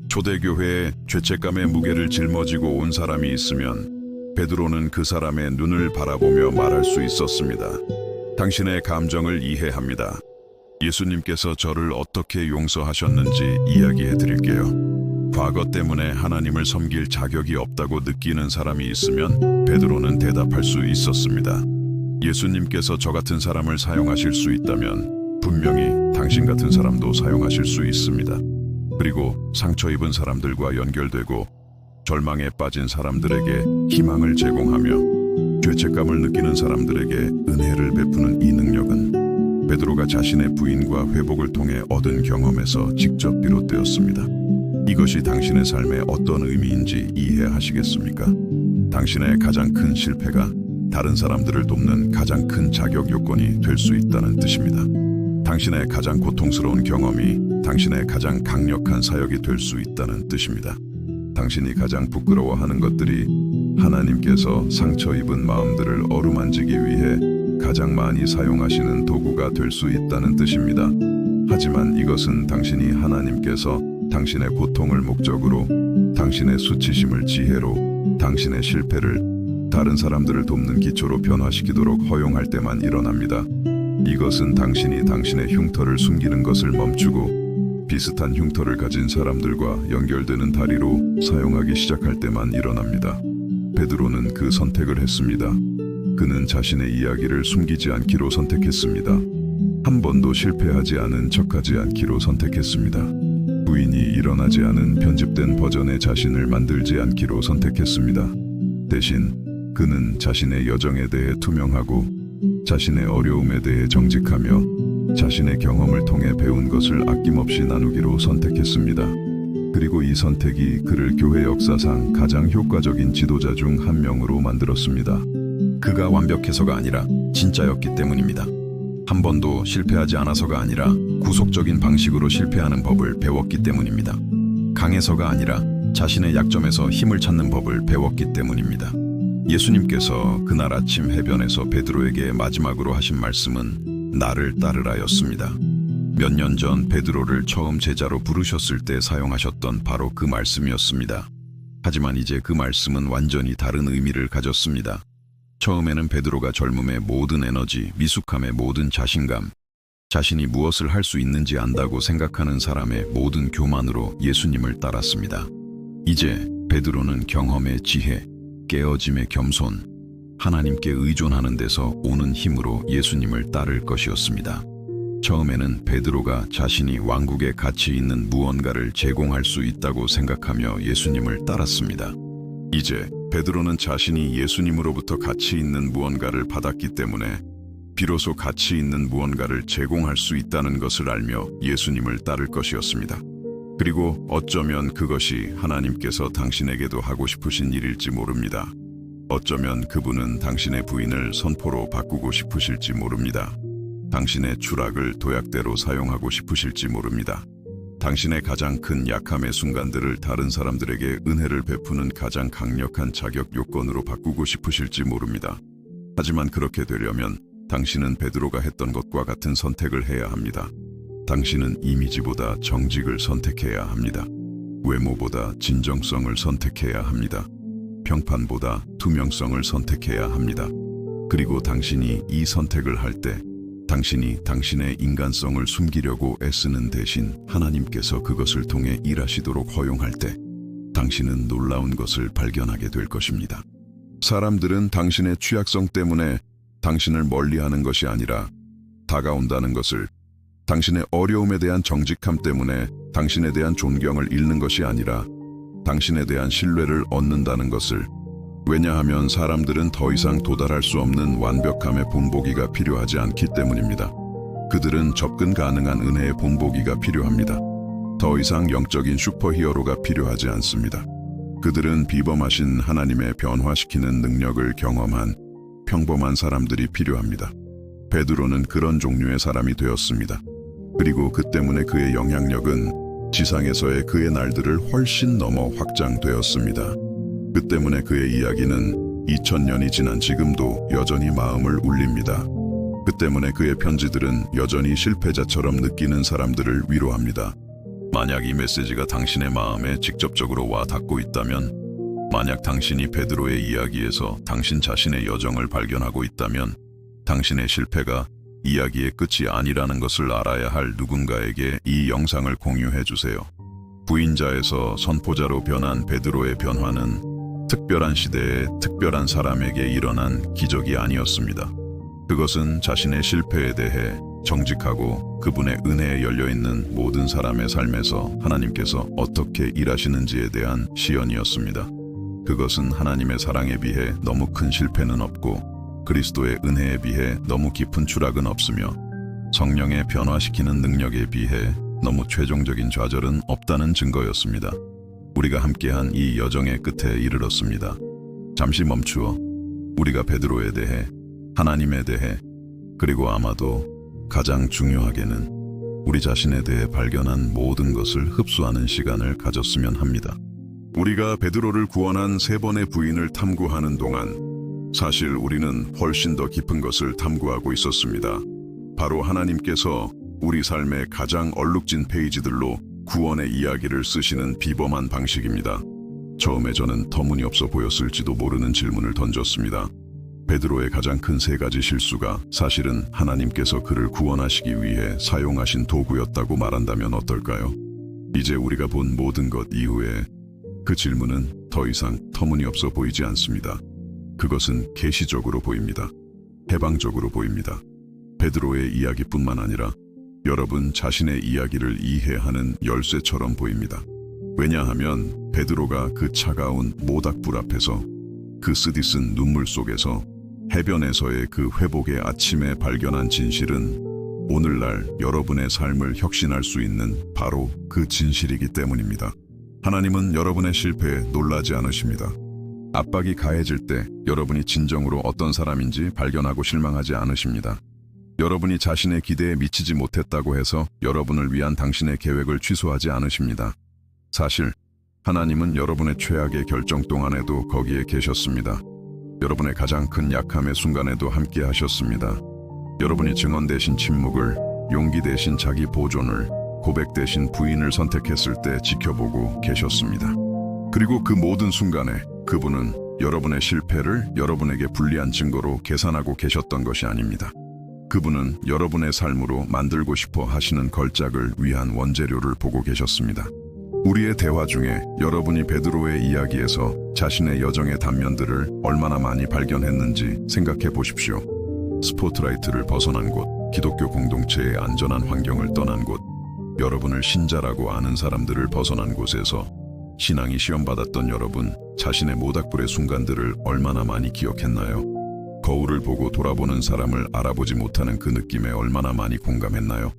초대교회에 죄책감의 무게를 짊어지고 온 사람이 있으면 베드로는 그 사람의 눈을 바라보며 말할 수 있었습니다. 당신의 감정을 이해합니다. 예수님께서 저를 어떻게 용서하셨는지 이야기해 드릴게요. 과거 때문에 하나님을 섬길 자격이 없다고 느끼는 사람이 있으면 베드로는 대답할 수 있었습니다. 예수님께서 저 같은 사람을 사용하실 수 있다면 분명히 당신 같은 사람도 사용하실 수 있습니다. 그리고 상처 입은 사람들과 연결되고 절망에 빠진 사람들에게 희망을 제공하며 죄책감을 느끼는 사람들에게 은혜를 베푸는 이 능력은 베드로가 자신의 부인과 회복을 통해 얻은 경험에서 직접 비롯되었습니다. 이것이 당신의 삶에 어떤 의미인지 이해하시겠습니까? 당신의 가장 큰 실패가 다른 사람들을 돕는 가장 큰 자격 요건이 될 수 있다는 뜻입니다. 당신의 가장 고통스러운 경험이 당신의 가장 강력한 사역이 될 수 있다는 뜻입니다. 당신이 가장 부끄러워하는 것들이 하나님께서 상처 입은 마음들을 어루만지기 위해 가장 많이 사용하시는 도구가 될 수 있다는 뜻입니다. 하지만 이것은 당신이 하나님께서 당신의 고통을 목적으로, 당신의 수치심을 지혜로, 당신의 실패를 다른 사람들을 돕는 기초로 변화시키도록 허용할 때만 일어납니다. 이것은 당신이 당신의 흉터를 숨기는 것을 멈추고 비슷한 흉터를 가진 사람들과 연결되는 다리로 사용하기 시작할 때만 일어납니다. 베드로는 그 선택을 했습니다. 그는 자신의 이야기를 숨기지 않기로 선택했습니다. 한 번도 실패하지 않은 척하지 않기로 선택했습니다. 부인이 일어나지 않은 편집된 버전의 자신을 만들지 않기로 선택했습니다. 대신 그는 자신의 여정에 대해 투명하고 자신의 어려움에 대해 정직하며 자신의 경험을 통해 배운 것을 아낌없이 나누기로 선택했습니다. 그리고 이 선택이 그를 교회 역사상 가장 효과적인 지도자 중 한 명으로 만들었습니다. 그가 완벽해서가 아니라 진짜였기 때문입니다. 한 번도 실패하지 않아서가 아니라 구속적인 방식으로 실패하는 법을 배웠기 때문입니다. 강해서가 아니라 자신의 약점에서 힘을 찾는 법을 배웠기 때문입니다. 예수님께서 그날 아침 해변에서 베드로에게 마지막으로 하신 말씀은 나를 따르라였습니다. 몇 년 전 베드로를 처음 제자로 부르셨을 때 사용하셨던 바로 그 말씀이었습니다. 하지만 이제 그 말씀은 완전히 다른 의미를 가졌습니다. 처음에는 베드로가 젊음의 모든 에너지, 미숙함의 모든 자신감, 자신이 무엇을 할 수 있는지 안다고 생각하는 사람의 모든 교만으로 예수님을 따랐습니다. 이제 베드로는 경험의 지혜, 깨어짐의 겸손, 하나님께 의존하는 데서 오는 힘으로 예수님을 따를 것이었습니다. 처음에는 베드로가 자신이 왕국에 가치 있는 무언가를 제공할 수 있다고 생각하며 예수님을 따랐습니다. 이제 베드로는 자신이 예수님으로부터 가치 있는 무언가를 받았기 때문에 비로소 가치 있는 무언가를 제공할 수 있다는 것을 알며 예수님을 따를 것이었습니다. 그리고 어쩌면 그것이 하나님께서 당신에게도 하고 싶으신 일일지 모릅니다. 어쩌면 그분은 당신의 부인을 선포로 바꾸고 싶으실지 모릅니다. 당신의 추락을 도약대로 사용하고 싶으실지 모릅니다. 당신의 가장 큰 약함의 순간들을 다른 사람들에게 은혜를 베푸는 가장 강력한 자격 요건으로 바꾸고 싶으실지 모릅니다. 하지만 그렇게 되려면 당신은 베드로가 했던 것과 같은 선택을 해야 합니다. 당신은 이미지보다 정직을 선택해야 합니다. 외모보다 진정성을 선택해야 합니다. 평판보다 투명성을 선택해야 합니다. 그리고 당신이 이 선택을 할 때 당신이 당신의 인간성을 숨기려고 애쓰는 대신 하나님께서 그것을 통해 일하시도록 허용할 때 당신은 놀라운 것을 발견하게 될 것입니다. 사람들은 당신의 취약성 때문에 당신을 멀리하는 것이 아니라 다가온다는 것을, 당신의 어려움에 대한 정직함 때문에 당신에 대한 존경을 잃는 것이 아니라 당신에 대한 신뢰를 얻는다는 것을, 왜냐하면 사람들은 더 이상 도달할 수 없는 완벽함의 본보기가 필요하지 않기 때문입니다. 그들은 접근 가능한 은혜의 본보기가 필요합니다. 더 이상 영적인 슈퍼히어로가 필요하지 않습니다. 그들은 비범하신 하나님의 변화시키는 능력을 경험한 평범한 사람들이 필요합니다. 베드로는 그런 종류의 사람이 되었습니다. 그리고 그 때문에 그의 영향력은 지상에서의 그의 날들을 훨씬 넘어 확장되었습니다. 그 때문에 그의 이야기는 2000년이 지난 지금도 여전히 마음을 울립니다. 그 때문에 그의 편지들은 여전히 실패자처럼 느끼는 사람들을 위로합니다. 만약 이 메시지가 당신의 마음에 직접적으로 와 닿고 있다면, 만약 당신이 베드로의 이야기에서 당신 자신의 여정을 발견하고 있다면, 당신의 실패가 이야기의 끝이 아니라는 것을 알아야 할 누군가에게 이 영상을 공유해 주세요. 부인자에서 선포자로 변한 베드로의 변화는 특별한 시대에 특별한 사람에게 일어난 기적이 아니었습니다. 그것은 자신의 실패에 대해 정직하고 그분의 은혜에 열려있는 모든 사람의 삶에서 하나님께서 어떻게 일하시는지에 대한 시연이었습니다. 그것은 하나님의 사랑에 비해 너무 큰 실패는 없고 그리스도의 은혜에 비해 너무 깊은 추락은 없으며 성령의 변화시키는 능력에 비해 너무 최종적인 좌절은 없다는 증거였습니다. 우리가 함께한 이 여정의 끝에 이르렀습니다. 잠시 멈추어 우리가 베드로에 대해, 하나님에 대해, 그리고 아마도 가장 중요하게는 우리 자신에 대해 발견한 모든 것을 흡수하는 시간을 가졌으면 합니다. 우리가 베드로를 구원한 3번의 부인을 탐구하는 동안 사실 우리는 훨씬 더 깊은 것을 탐구하고 있었습니다. 바로 하나님께서 우리 삶의 가장 얼룩진 페이지들로 구원의 이야기를 쓰시는 비범한 방식입니다. 처음에 저는 터무니없어 보였을지도 모르는 질문을 던졌습니다. 베드로의 가장 큰 3가지 실수가 사실은 하나님께서 그를 구원하시기 위해 사용하신 도구였다고 말한다면 어떨까요? 이제 우리가 본 모든 것 이후에 그 질문은 더 이상 터무니없어 보이지 않습니다. 그것은 계시적으로 보입니다. 해방적으로 보입니다. 베드로의 이야기뿐만 아니라 여러분 자신의 이야기를 이해하는 열쇠처럼 보입니다. 왜냐하면 베드로가 그 차가운 모닥불 앞에서, 그 쓰디쓴 눈물 속에서, 해변에서의 그 회복의 아침에 발견한 진실은 오늘날 여러분의 삶을 혁신할 수 있는 바로 그 진실이기 때문입니다. 하나님은 여러분의 실패에 놀라지 않으십니다. 압박이 가해질 때 여러분이 진정으로 어떤 사람인지 발견하고 실망하지 않으십니다. 여러분이 자신의 기대에 미치지 못했다고 해서 여러분을 위한 당신의 계획을 취소하지 않으십니다. 사실 하나님은 여러분의 최악의 결정 동안에도 거기에 계셨습니다. 여러분의 가장 큰 약함의 순간에도 함께 하셨습니다. 여러분이 증언 대신 침묵을, 용기 대신 자기 보존을, 고백 대신 부인을 선택했을 때 지켜보고 계셨습니다. 그리고 그 모든 순간에 그분은 여러분의 실패를 여러분에게 불리한 증거로 계산하고 계셨던 것이 아닙니다. 그분은 여러분의 삶으로 만들고 싶어 하시는 걸작을 위한 원재료를 보고 계셨습니다. 우리의 대화 중에 여러분이 베드로의 이야기에서 자신의 여정의 단면들을 얼마나 많이 발견했는지 생각해 보십시오. 스포트라이트를 벗어난 곳, 기독교 공동체의 안전한 환경을 떠난 곳, 여러분을 신자라고 아는 사람들을 벗어난 곳에서 신앙이 시험받았던 여러분, 자신의 모닥불의 순간들을 얼마나 많이 기억했나요? 거울을 보고 돌아보는 사람을 알아보지 못하는 그 느낌에 얼마나 많이 공감했나요?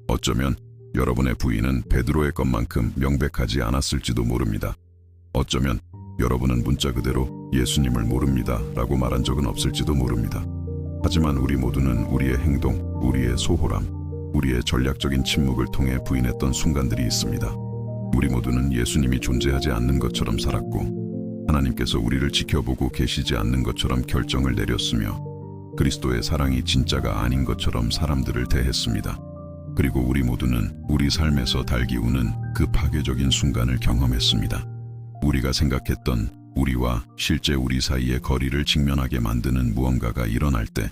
어쩌면 여러분의 부인은 베드로의 것만큼 명백하지 않았을지도 모릅니다. 어쩌면 여러분은 문자 그대로 예수님을 모릅니다 라고 말한 적은 없을지도 모릅니다. 하지만 우리 모두는 우리의 행동, 우리의 소홀함, 우리의 전략적인 침묵을 통해 부인했던 순간들이 있습니다. 우리 모두는 예수님이 존재하지 않는 것처럼 살았고 하나님께서 우리를 지켜보고 계시지 않는 것처럼 결정을 내렸으며 그리스도의 사랑이 진짜가 아닌 것처럼 사람들을 대했습니다. 그리고 우리 모두는 우리 삶에서 달기우는 그 파괴적인 순간을 경험했습니다. 우리가 생각했던 우리와 실제 우리 사이의 거리를 직면하게 만드는 무언가가 일어날 때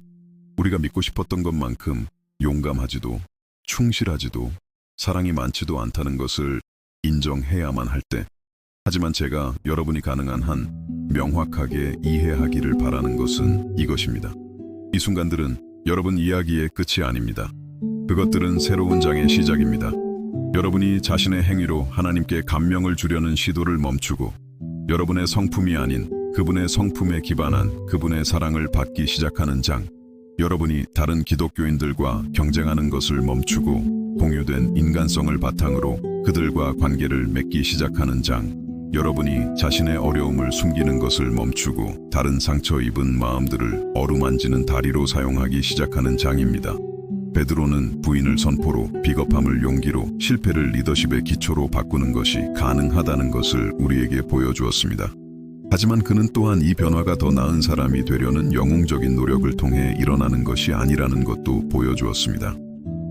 우리가 믿고 싶었던 것만큼 용감하지도 충실하지도 사랑이 많지도 않다는 것을 인정해야만 할 때, 하지만 제가 여러분이 가능한 한 명확하게 이해하기를 바라는 것은 이것입니다. 이 순간들은 여러분 이야기의 끝이 아닙니다. 그것들은 새로운 장의 시작입니다. 여러분이 자신의 행위로 하나님께 감명을 주려는 시도를 멈추고 여러분의 성품이 아닌 그분의 성품에 기반한 그분의 사랑을 받기 시작하는 장, 여러분이 다른 기독교인들과 경쟁하는 것을 멈추고 공유된 인간성을 바탕으로 그들과 관계를 맺기 시작하는 장, 여러분이 자신의 어려움을 숨기는 것을 멈추고 다른 상처 입은 마음들을 어루만지는 다리로 사용하기 시작하는 장입니다. 베드로는 부인을 선포로, 비겁함을 용기로, 실패를 리더십의 기초로 바꾸는 것이 가능하다는 것을 우리에게 보여주었습니다. 하지만 그는 또한 이 변화가 더 나은 사람이 되려는 영웅적인 노력을 통해 일어나는 것이 아니라는 것도 보여주었습니다.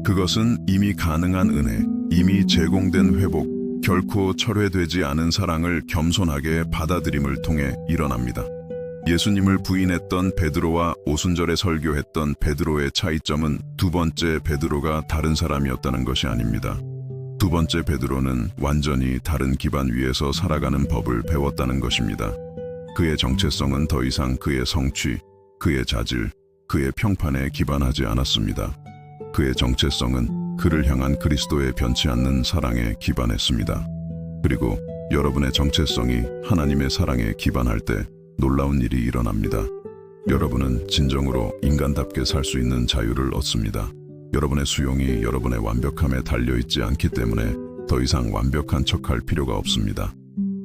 그것은 이미 가능한 은혜, 이미 제공된 회복, 결코 철회되지 않은 사랑을 겸손하게 받아들임을 통해 일어납니다. 예수님을 부인했던 베드로와 오순절에 설교했던 베드로의 차이점은 두 번째 베드로가 다른 사람이었다는 것이 아닙니다. 두 번째 베드로는 완전히 다른 기반 위에서 살아가는 법을 배웠다는 것입니다. 그의 정체성은 더 이상 그의 성취, 그의 자질, 그의 평판에 기반하지 않았습니다. 그의 정체성은 그를 향한 그리스도의 변치 않는 사랑에 기반했습니다. 그리고 여러분의 정체성이 하나님의 사랑에 기반할 때 놀라운 일이 일어납니다. 여러분은 진정으로 인간답게 살 수 있는 자유를 얻습니다. 여러분의 수용이 여러분의 완벽함에 달려있지 않기 때문에 더 이상 완벽한 척할 필요가 없습니다.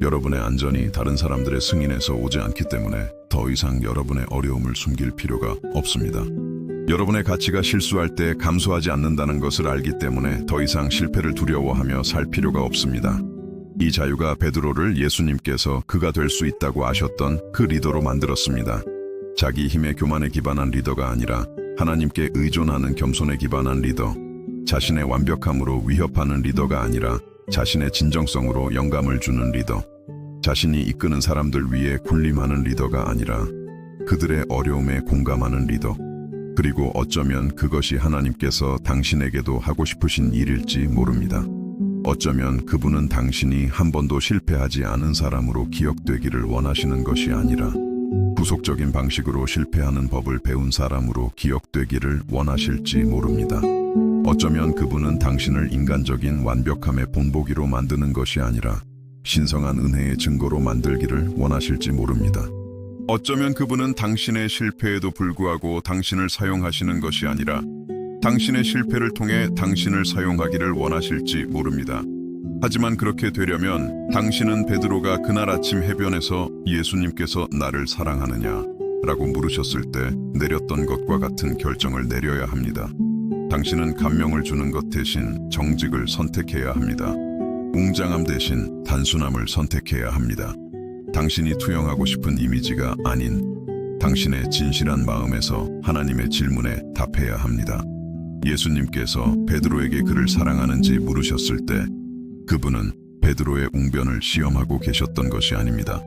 여러분의 안전이 다른 사람들의 승인에서 오지 않기 때문에 더 이상 여러분의 어려움을 숨길 필요가 없습니다. 여러분의 가치가 실수할 때 감소하지 않는다는 것을 알기 때문에 더 이상 실패를 두려워하며 살 필요가 없습니다. 이 자유가 베드로를 예수님께서 그가 될 수 있다고 아셨던 그 리더로 만들었습니다. 자기 힘의 교만에 기반한 리더가 아니라 하나님께 의존하는 겸손에 기반한 리더, 자신의 완벽함으로 위협하는 리더가 아니라 자신의 진정성으로 영감을 주는 리더, 자신이 이끄는 사람들 위에 군림하는 리더가 아니라 그들의 어려움에 공감하는 리더, 그리고 어쩌면 그것이 하나님께서 당신에게도 하고 싶으신 일일지 모릅니다. 어쩌면 그분은 당신이 한 번도 실패하지 않은 사람으로 기억되기를 원하시는 것이 아니라 구속적인 방식으로 실패하는 법을 배운 사람으로 기억되기를 원하실지 모릅니다. 어쩌면 그분은 당신을 인간적인 완벽함의 본보기로 만드는 것이 아니라 신성한 은혜의 증거로 만들기를 원하실지 모릅니다. 어쩌면 그분은 당신의 실패에도 불구하고 당신을 사용하시는 것이 아니라 당신의 실패를 통해 당신을 사용하기를 원하실지 모릅니다. 하지만 그렇게 되려면 당신은 베드로가 그날 아침 해변에서 예수님께서 나를 사랑하느냐? 라고 물으셨을 때 내렸던 것과 같은 결정을 내려야 합니다. 당신은 감명을 주는 것 대신 정직을 선택해야 합니다. 웅장함 대신 단순함을 선택해야 합니다. 당신이 투영하고 싶은 이미지가 아닌 당신의 진실한 마음에서 하나님의 질문에 답해야 합니다. 예수님께서 베드로에게 그를 사랑하는지 물으셨을 때 그분은 베드로의 웅변을 시험하고 계셨던 것이 아닙니다.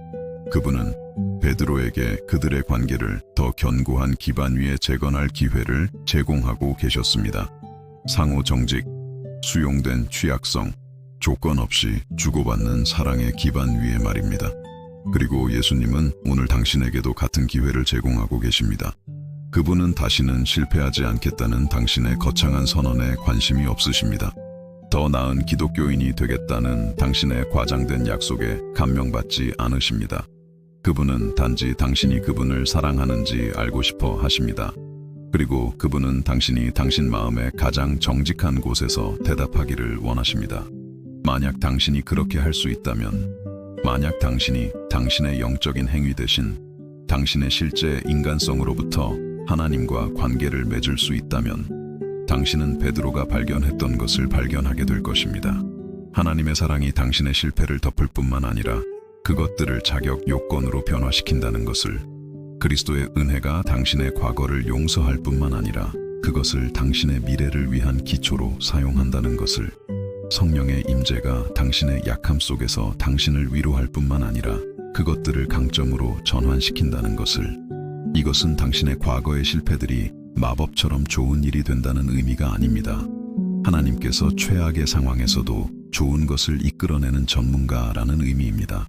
그분은 베드로에게 그들의 관계를 더 견고한 기반 위에 재건할 기회를 제공하고 계셨습니다. 상호 정직, 수용된 취약성, 조건 없이 주고받는 사랑의 기반 위에 말입니다. 그리고 예수님은 오늘 당신에게도 같은 기회를 제공하고 계십니다. 그분은 다시는 실패하지 않겠다는 당신의 거창한 선언에 관심이 없으십니다. 더 나은 기독교인이 되겠다는 당신의 과장된 약속에 감명받지 않으십니다. 그분은 단지 당신이 그분을 사랑하는지 알고 싶어 하십니다. 그리고 그분은 당신이 당신 마음의 가장 정직한 곳에서 대답하기를 원하십니다. 만약 당신이 그렇게 할 수 있다면, 만약 당신이 당신의 영적인 행위 대신 당신의 실제 인간성으로부터 하나님과 관계를 맺을 수 있다면 당신은 베드로가 발견했던 것을 발견하게 될 것입니다. 하나님의 사랑이 당신의 실패를 덮을 뿐만 아니라 그것들을 자격 요건으로 변화시킨다는 것을, 그리스도의 은혜가 당신의 과거를 용서할 뿐만 아니라 그것을 당신의 미래를 위한 기초로 사용한다는 것을, 성령의 임재가 당신의 약함 속에서 당신을 위로할 뿐만 아니라 그것들을 강점으로 전환시킨다는 것을, 이것은 당신의 과거의 실패들이 마법처럼 좋은 일이 된다는 의미가 아닙니다. 하나님께서 최악의 상황에서도 좋은 것을 이끌어내는 전문가라는 의미입니다.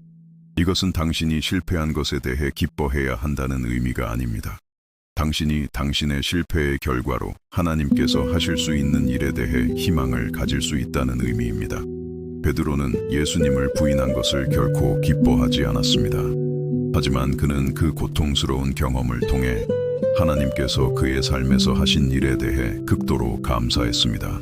이것은 당신이 실패한 것에 대해 기뻐해야 한다는 의미가 아닙니다. 당신이 당신의 실패의 결과로 하나님께서 하실 수 있는 일에 대해 희망을 가질 수 있다는 의미입니다. 베드로는 예수님을 부인한 것을 결코 기뻐하지 않았습니다. 하지만 그는 그 고통스러운 경험을 통해 하나님께서 그의 삶에서 하신 일에 대해 극도로 감사했습니다.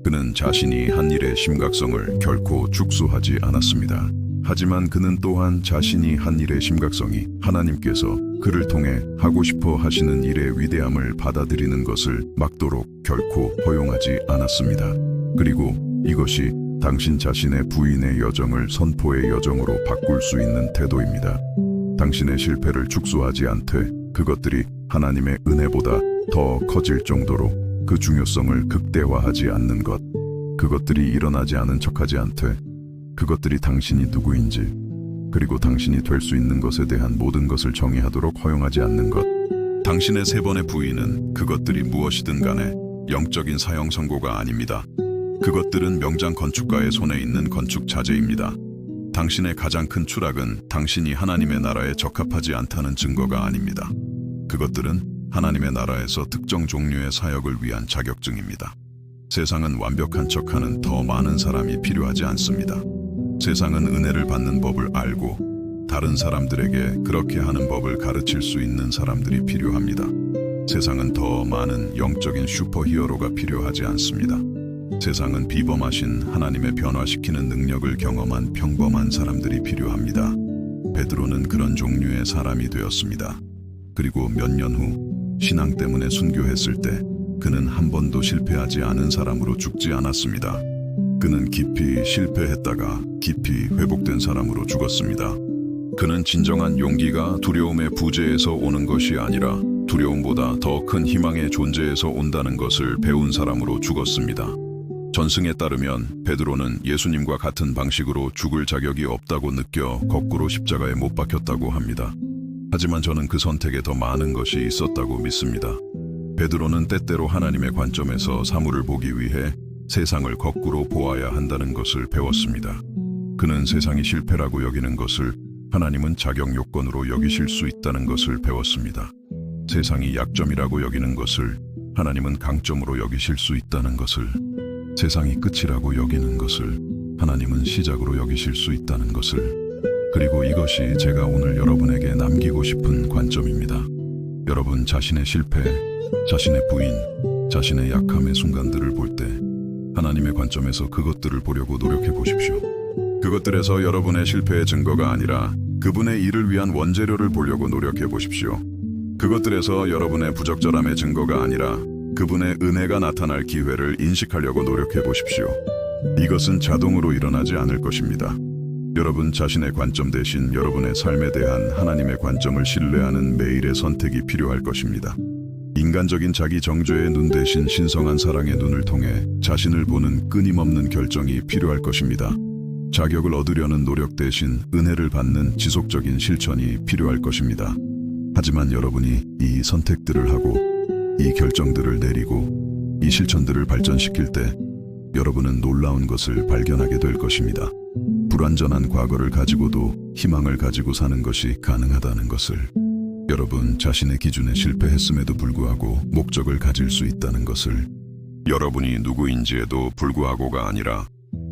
그는 자신이 한 일의 심각성을 결코 축소하지 않았습니다. 하지만 그는 또한 자신이 한 일의 심각성이 하나님께서 그를 통해 하고 싶어 하시는 일의 위대함을 받아들이는 것을 막도록 결코 허용하지 않았습니다. 그리고 이것이 당신 자신의 부인의 여정을 선포의 여정으로 바꿀 수 있는 태도입니다. 당신의 실패를 축소하지 않되 그것들이 하나님의 은혜보다 더 커질 정도로 그 중요성을 극대화하지 않는 것, 그것들이 일어나지 않은 척하지 않되 그것들이 당신이 누구인지 그리고 당신이 될 수 있는 것에 대한 모든 것을 정의하도록 허용하지 않는 것. 당신의 세 번의 부인은 그것들이 무엇이든 간에 영적인 사형 선고가 아닙니다. 그것들은 명장 건축가의 손에 있는 건축 자재입니다. 당신의 가장 큰 추락은 당신이 하나님의 나라에 적합하지 않다는 증거가 아닙니다. 그것들은 하나님의 나라에서 특정 종류의 사역을 위한 자격증입니다. 세상은 완벽한 척하는 더 많은 사람이 필요하지 않습니다. 세상은 은혜를 받는 법을 알고 다른 사람들에게 그렇게 하는 법을 가르칠 수 있는 사람들이 필요합니다. 세상은 더 많은 영적인 슈퍼히어로가 필요하지 않습니다. 세상은 비범하신 하나님의 변화시키는 능력을 경험한 평범한 사람들이 필요합니다. 베드로는 그런 종류의 사람이 되었습니다. 그리고 몇 년 후 신앙 때문에 순교했을 때 그는 한 번도 실패하지 않은 사람으로 죽지 않았습니다. 그는 깊이 실패했다가 깊이 회복된 사람으로 죽었습니다. 그는 진정한 용기가 두려움의 부재에서 오는 것이 아니라 두려움보다 더 큰 희망의 존재에서 온다는 것을 배운 사람으로 죽었습니다. 전승에 따르면 베드로는 예수님과 같은 방식으로 죽을 자격이 없다고 느껴 거꾸로 십자가에 못 박혔다고 합니다. 하지만 저는 그 선택에 더 많은 것이 있었다고 믿습니다. 베드로는 때때로 하나님의 관점에서 사물을 보기 위해 세상을 거꾸로 보아야 한다는 것을 배웠습니다. 그는 세상이 실패라고 여기는 것을 하나님은 자격 요건으로 여기실 수 있다는 것을 배웠습니다. 세상이 약점이라고 여기는 것을 하나님은 강점으로 여기실 수 있다는 것을, 세상이 끝이라고 여기는 것을 하나님은 시작으로 여기실 수 있다는 것을, 그리고 이것이 제가 오늘 여러분에게 남기고 싶은 관점입니다. 여러분 자신의 실패, 자신의 부인, 자신의 약함의 순간들을 볼 때 하나님의 관점에서 그것들을 보려고 노력해 보십시오. 그것들에서 여러분의 실패의 증거가 아니라 그분의 일을 위한 원재료를 보려고 노력해 보십시오. 그것들에서 여러분의 부적절함의 증거가 아니라 그분의 은혜가 나타날 기회를 인식하려고 노력해 보십시오. 이것은 자동으로 일어나지 않을 것입니다. 여러분 자신의 관점 대신 여러분의 삶에 대한 하나님의 관점을 신뢰하는 매일의 선택이 필요할 것입니다. 인간적인 자기 정죄의 눈 대신 신성한 사랑의 눈을 통해 자신을 보는 끊임없는 결정이 필요할 것입니다. 자격을 얻으려는 노력 대신 은혜를 받는 지속적인 실천이 필요할 것입니다. 하지만 여러분이 이 선택들을 하고 이 결정들을 내리고 이 실천들을 발전시킬 때 여러분은 놀라운 것을 발견하게 될 것입니다. 불완전한 과거를 가지고도 희망을 가지고 사는 것이 가능하다는 것을, 여러분 자신의 기준에 실패했음에도 불구하고 목적을 가질 수 있다는 것을, 여러분이 누구인지에도 불구하고가 아니라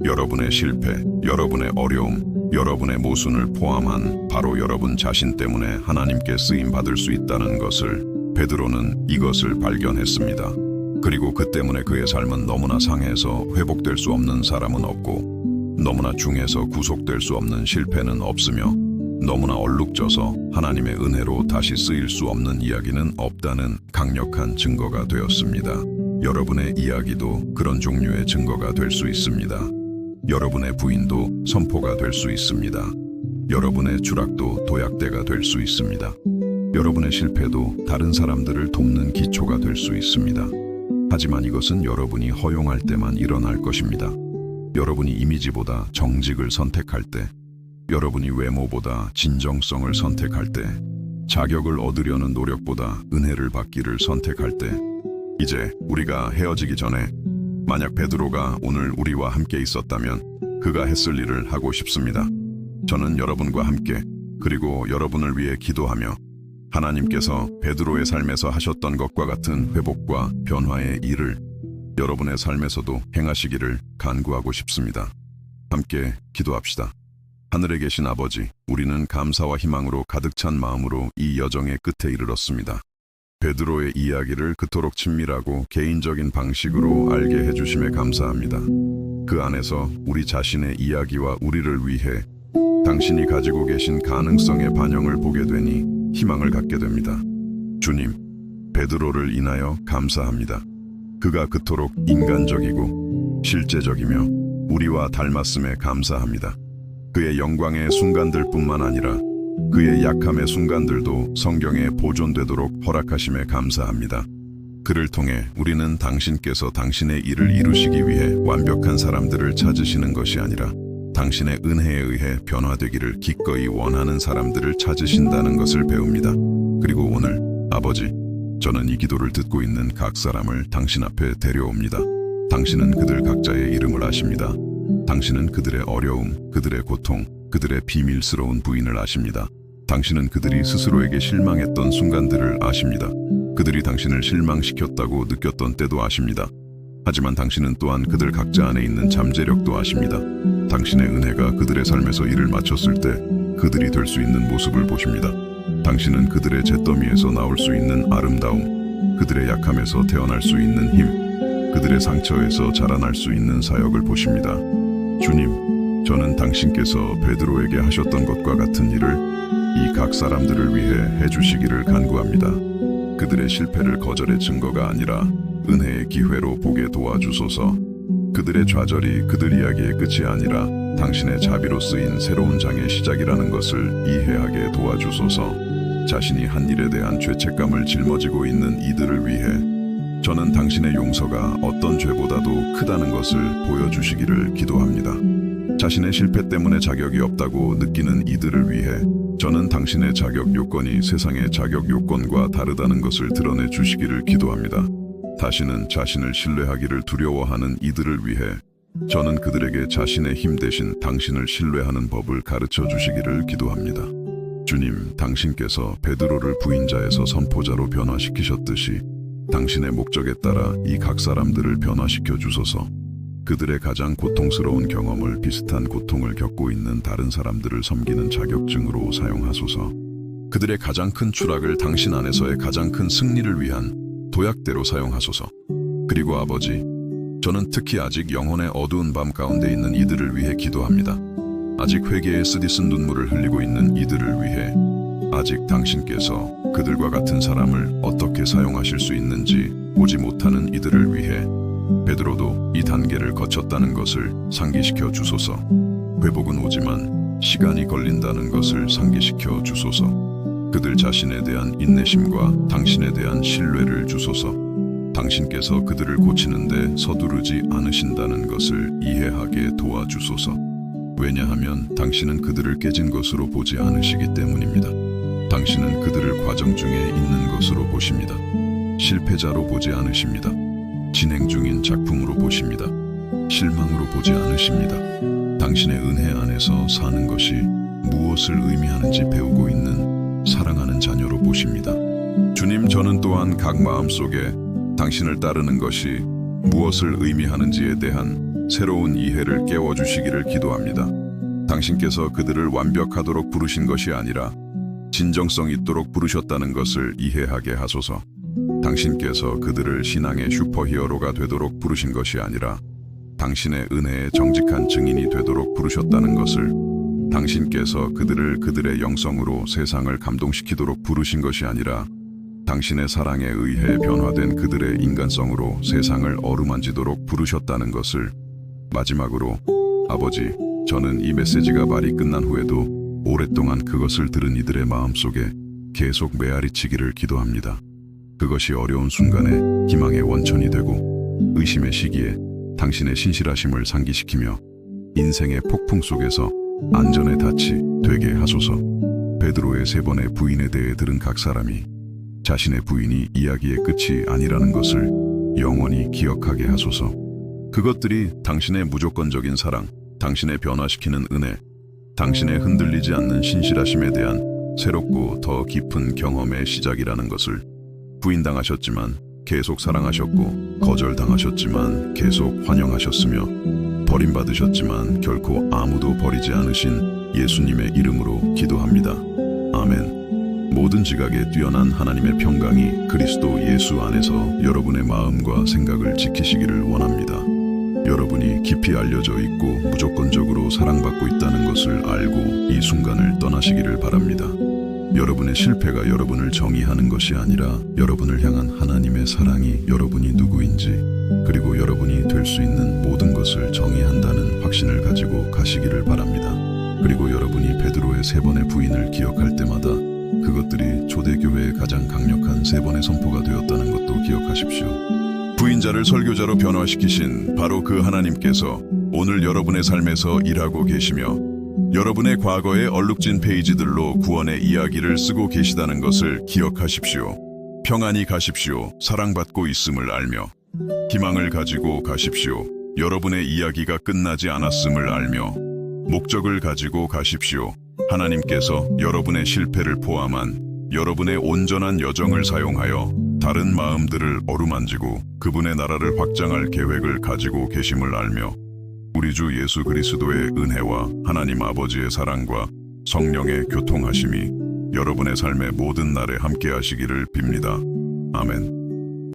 여러분의 실패, 여러분의 어려움, 여러분의 모순을 포함한 바로 여러분 자신 때문에 하나님께 쓰임받을 수 있다는 것을, 베드로는 이것을 발견했습니다. 그리고 그 때문에 그의 삶은 너무나 상해서 회복될 수 없는 사람은 없고 너무나 중해서 구속될 수 없는 실패는 없으며 너무나 얼룩져서 하나님의 은혜로 다시 쓰일 수 없는 이야기는 없다는 강력한 증거가 되었습니다. 여러분의 이야기도 그런 종류의 증거가 될 수 있습니다. 여러분의 부인도 선포가 될 수 있습니다. 여러분의 추락도 도약대가 될 수 있습니다. 여러분의 실패도 다른 사람들을 돕는 기초가 될 수 있습니다. 하지만 이것은 여러분이 허용할 때만 일어날 것입니다. 여러분이 이미지보다 정직을 선택할 때, 여러분이 외모보다 진정성을 선택할 때, 자격을 얻으려는 노력보다 은혜를 받기를 선택할 때, 이제 우리가 헤어지기 전에 만약 베드로가 오늘 우리와 함께 있었다면 그가 했을 일을 하고 싶습니다. 저는 여러분과 함께 그리고 여러분을 위해 기도하며 하나님께서 베드로의 삶에서 하셨던 것과 같은 회복과 변화의 일을 여러분의 삶에서도 행하시기를 간구하고 싶습니다. 함께 기도합시다. 하늘에 계신 아버지, 우리는 감사와 희망으로 가득 찬 마음으로 이 여정의 끝에 이르렀습니다. 베드로의 이야기를 그토록 친밀하고 개인적인 방식으로 알게 해주심에 감사합니다. 그 안에서 우리 자신의 이야기와 우리를 위해 당신이 가지고 계신 가능성의 반영을 보게 되니 희망을 갖게 됩니다. 주님, 베드로를 인하여 감사합니다. 그가 그토록 인간적이고 실제적이며 우리와 닮았음에 감사합니다. 그의 영광의 순간들뿐만 아니라 그의 약함의 순간들도 성경에 보존되도록 허락하심에 감사합니다. 그를 통해 우리는 당신께서 당신의 일을 이루시기 위해 완벽한 사람들을 찾으시는 것이 아니라 당신의 은혜에 의해 변화되기를 기꺼이 원하는 사람들을 찾으신다는 것을 배웁니다. 그리고 오늘 아버지, 저는 이 기도를 듣고 있는 각 사람을 당신 앞에 데려옵니다. 당신은 그들 각자의 이름을 아십니다. 당신은 그들의 어려움, 그들의 고통, 그들의 비밀스러운 부인을 아십니다. 당신은 그들이 스스로에게 실망했던 순간들을 아십니다. 그들이 당신을 실망시켰다고 느꼈던 때도 아십니다. 하지만 당신은 또한 그들 각자 안에 있는 잠재력도 아십니다. 당신의 은혜가 그들의 삶에서 일을 마쳤을 때 그들이 될 수 있는 모습을 보십니다. 당신은 그들의 잿더미에서 나올 수 있는 아름다움, 그들의 약함에서 태어날 수 있는 힘, 그들의 상처에서 자라날 수 있는 사역을 보십니다. 주님, 저는 당신께서 베드로에게 하셨던 것과 같은 일을 이 각 사람들을 위해 해주시기를 간구합니다. 그들의 실패를 거절의 증거가 아니라 은혜의 기회로 보게 도와주소서. 그들의 좌절이 그들 이야기의 끝이 아니라 당신의 자비로 쓰인 새로운 장의 시작이라는 것을 이해하게 도와주소서. 자신이 한 일에 대한 죄책감을 짊어지고 있는 이들을 위해 저는 당신의 용서가 어떤 죄보다도 크다는 것을 보여주시기를 기도합니다. 자신의 실패 때문에 자격이 없다고 느끼는 이들을 위해 저는 당신의 자격 요건이 세상의 자격 요건과 다르다는 것을 드러내 주시기를 기도합니다. 다시는 자신을 신뢰하기를 두려워하는 이들을 위해 저는 그들에게 자신의 힘 대신 당신을 신뢰하는 법을 가르쳐 주시기를 기도합니다. 주님, 당신께서 베드로를 부인자에서 선포자로 변화시키셨듯이 당신의 목적에 따라 이 각 사람들을 변화시켜 주소서. 그들의 가장 고통스러운 경험을 비슷한 고통을 겪고 있는 다른 사람들을 섬기는 자격증으로 사용하소서. 그들의 가장 큰 추락을 당신 안에서의 가장 큰 승리를 위한 도약대로 사용하소서. 그리고 아버지, 저는 특히 아직 영혼의 어두운 밤 가운데 있는 이들을 위해 기도합니다. 아직 회개에 쓰디쓴 눈물을 흘리고 있는 이들을 위해 아직 당신께서 그들과 같은 사람을 어떻게 사용하실 수 있는지 보지 못하는 이들을 위해 베드로도 이 단계를 거쳤다는 것을 상기시켜 주소서. 회복은 오지만 시간이 걸린다는 것을 상기시켜 주소서. 그들 자신에 대한 인내심과 당신에 대한 신뢰를 주소서. 당신께서 그들을 고치는데 서두르지 않으신다는 것을 이해하게 도와주소서. 왜냐하면 당신은 그들을 깨진 것으로 보지 않으시기 때문입니다. 당신은 그들을 과정 중에 있는 것으로 보십니다. 실패자로 보지 않으십니다. 진행 중인 작품으로 보십니다. 실망으로 보지 않으십니다. 당신의 은혜 안에서 사는 것이 무엇을 의미하는지 배우고 있는 사랑하는 자녀로 보십니다. 주님, 저는 또한 각 마음속에 당신을 따르는 것이 무엇을 의미하는지에 대한 새로운 이해를 깨워주시기를 기도합니다. 당신께서 그들을 완벽하도록 부르신 것이 아니라 진정성 있도록 부르셨다는 것을 이해하게 하소서. 당신께서 그들을 신앙의 슈퍼히어로가 되도록 부르신 것이 아니라 당신의 은혜의 정직한 증인이 되도록 부르셨다는 것을, 당신께서 그들을 그들의 영성으로 세상을 감동시키도록 부르신 것이 아니라 당신의 사랑에 의해 변화된 그들의 인간성으로 세상을 어루만지도록 부르셨다는 것을, 마지막으로 아버지, 저는 이 메시지가 말이 끝난 후에도 오랫동안 그것을 들은 이들의 마음속에 계속 메아리치기를 기도합니다. 그것이 어려운 순간에 희망의 원천이 되고 의심의 시기에 당신의 신실하심을 상기시키며 인생의 폭풍 속에서 안전의 닻이 되게 하소서. 베드로의 3번의 부인에 대해 들은 각 사람이 자신의 부인이 이야기의 끝이 아니라는 것을 영원히 기억하게 하소서. 그것들이 당신의 무조건적인 사랑, 당신의 변화시키는 은혜, 당신의 흔들리지 않는 신실하심에 대한 새롭고 더 깊은 경험의 시작이라는 것을, 부인당하셨지만 계속 사랑하셨고, 거절당하셨지만 계속 환영하셨으며, 버림받으셨지만 결코 아무도 버리지 않으신 예수님의 이름으로 기도합니다. 아멘. 모든 지각에 뛰어난 하나님의 평강이 그리스도 예수 안에서 여러분의 마음과 생각을 지키시기를 원합니다. 여러분이 깊이 알려져 있고 무조건적으로 사랑받고 있다는 것을 알고 이 순간을 떠나시기를 바랍니다. 여러분의 실패가 여러분을 정의하는 것이 아니라 여러분을 향한 하나님의 사랑이 여러분이 누구인지, 그리고 여러분이 될 수 있는 모든 것을 정의한다는 확신을 가지고 가시기를 바랍니다. 그리고 여러분이 베드로의 3번의 부인을 기억할 때마다 그것들이 초대교회의 가장 강력한 3번의 선포가 되었다는 것도 기억하십시오. 부인자를 설교자로 변화시키신 바로 그 하나님께서 오늘 여러분의 삶에서 일하고 계시며 여러분의 과거의 얼룩진 페이지들로 구원의 이야기를 쓰고 계시다는 것을 기억하십시오. 평안히 가십시오. 사랑받고 있음을 알며 희망을 가지고 가십시오. 여러분의 이야기가 끝나지 않았음을 알며 목적을 가지고 가십시오. 하나님께서 여러분의 실패를 포함한 여러분의 온전한 여정을 사용하여 다른 마음들을 어루만지고 그분의 나라를 확장할 계획을 가지고 계심을 알며 우리 주 예수 그리스도의 은혜와 하나님 아버지의 사랑과 성령의 교통하심이 여러분의 삶의 모든 날에 함께 하시기를 빕니다. 아멘.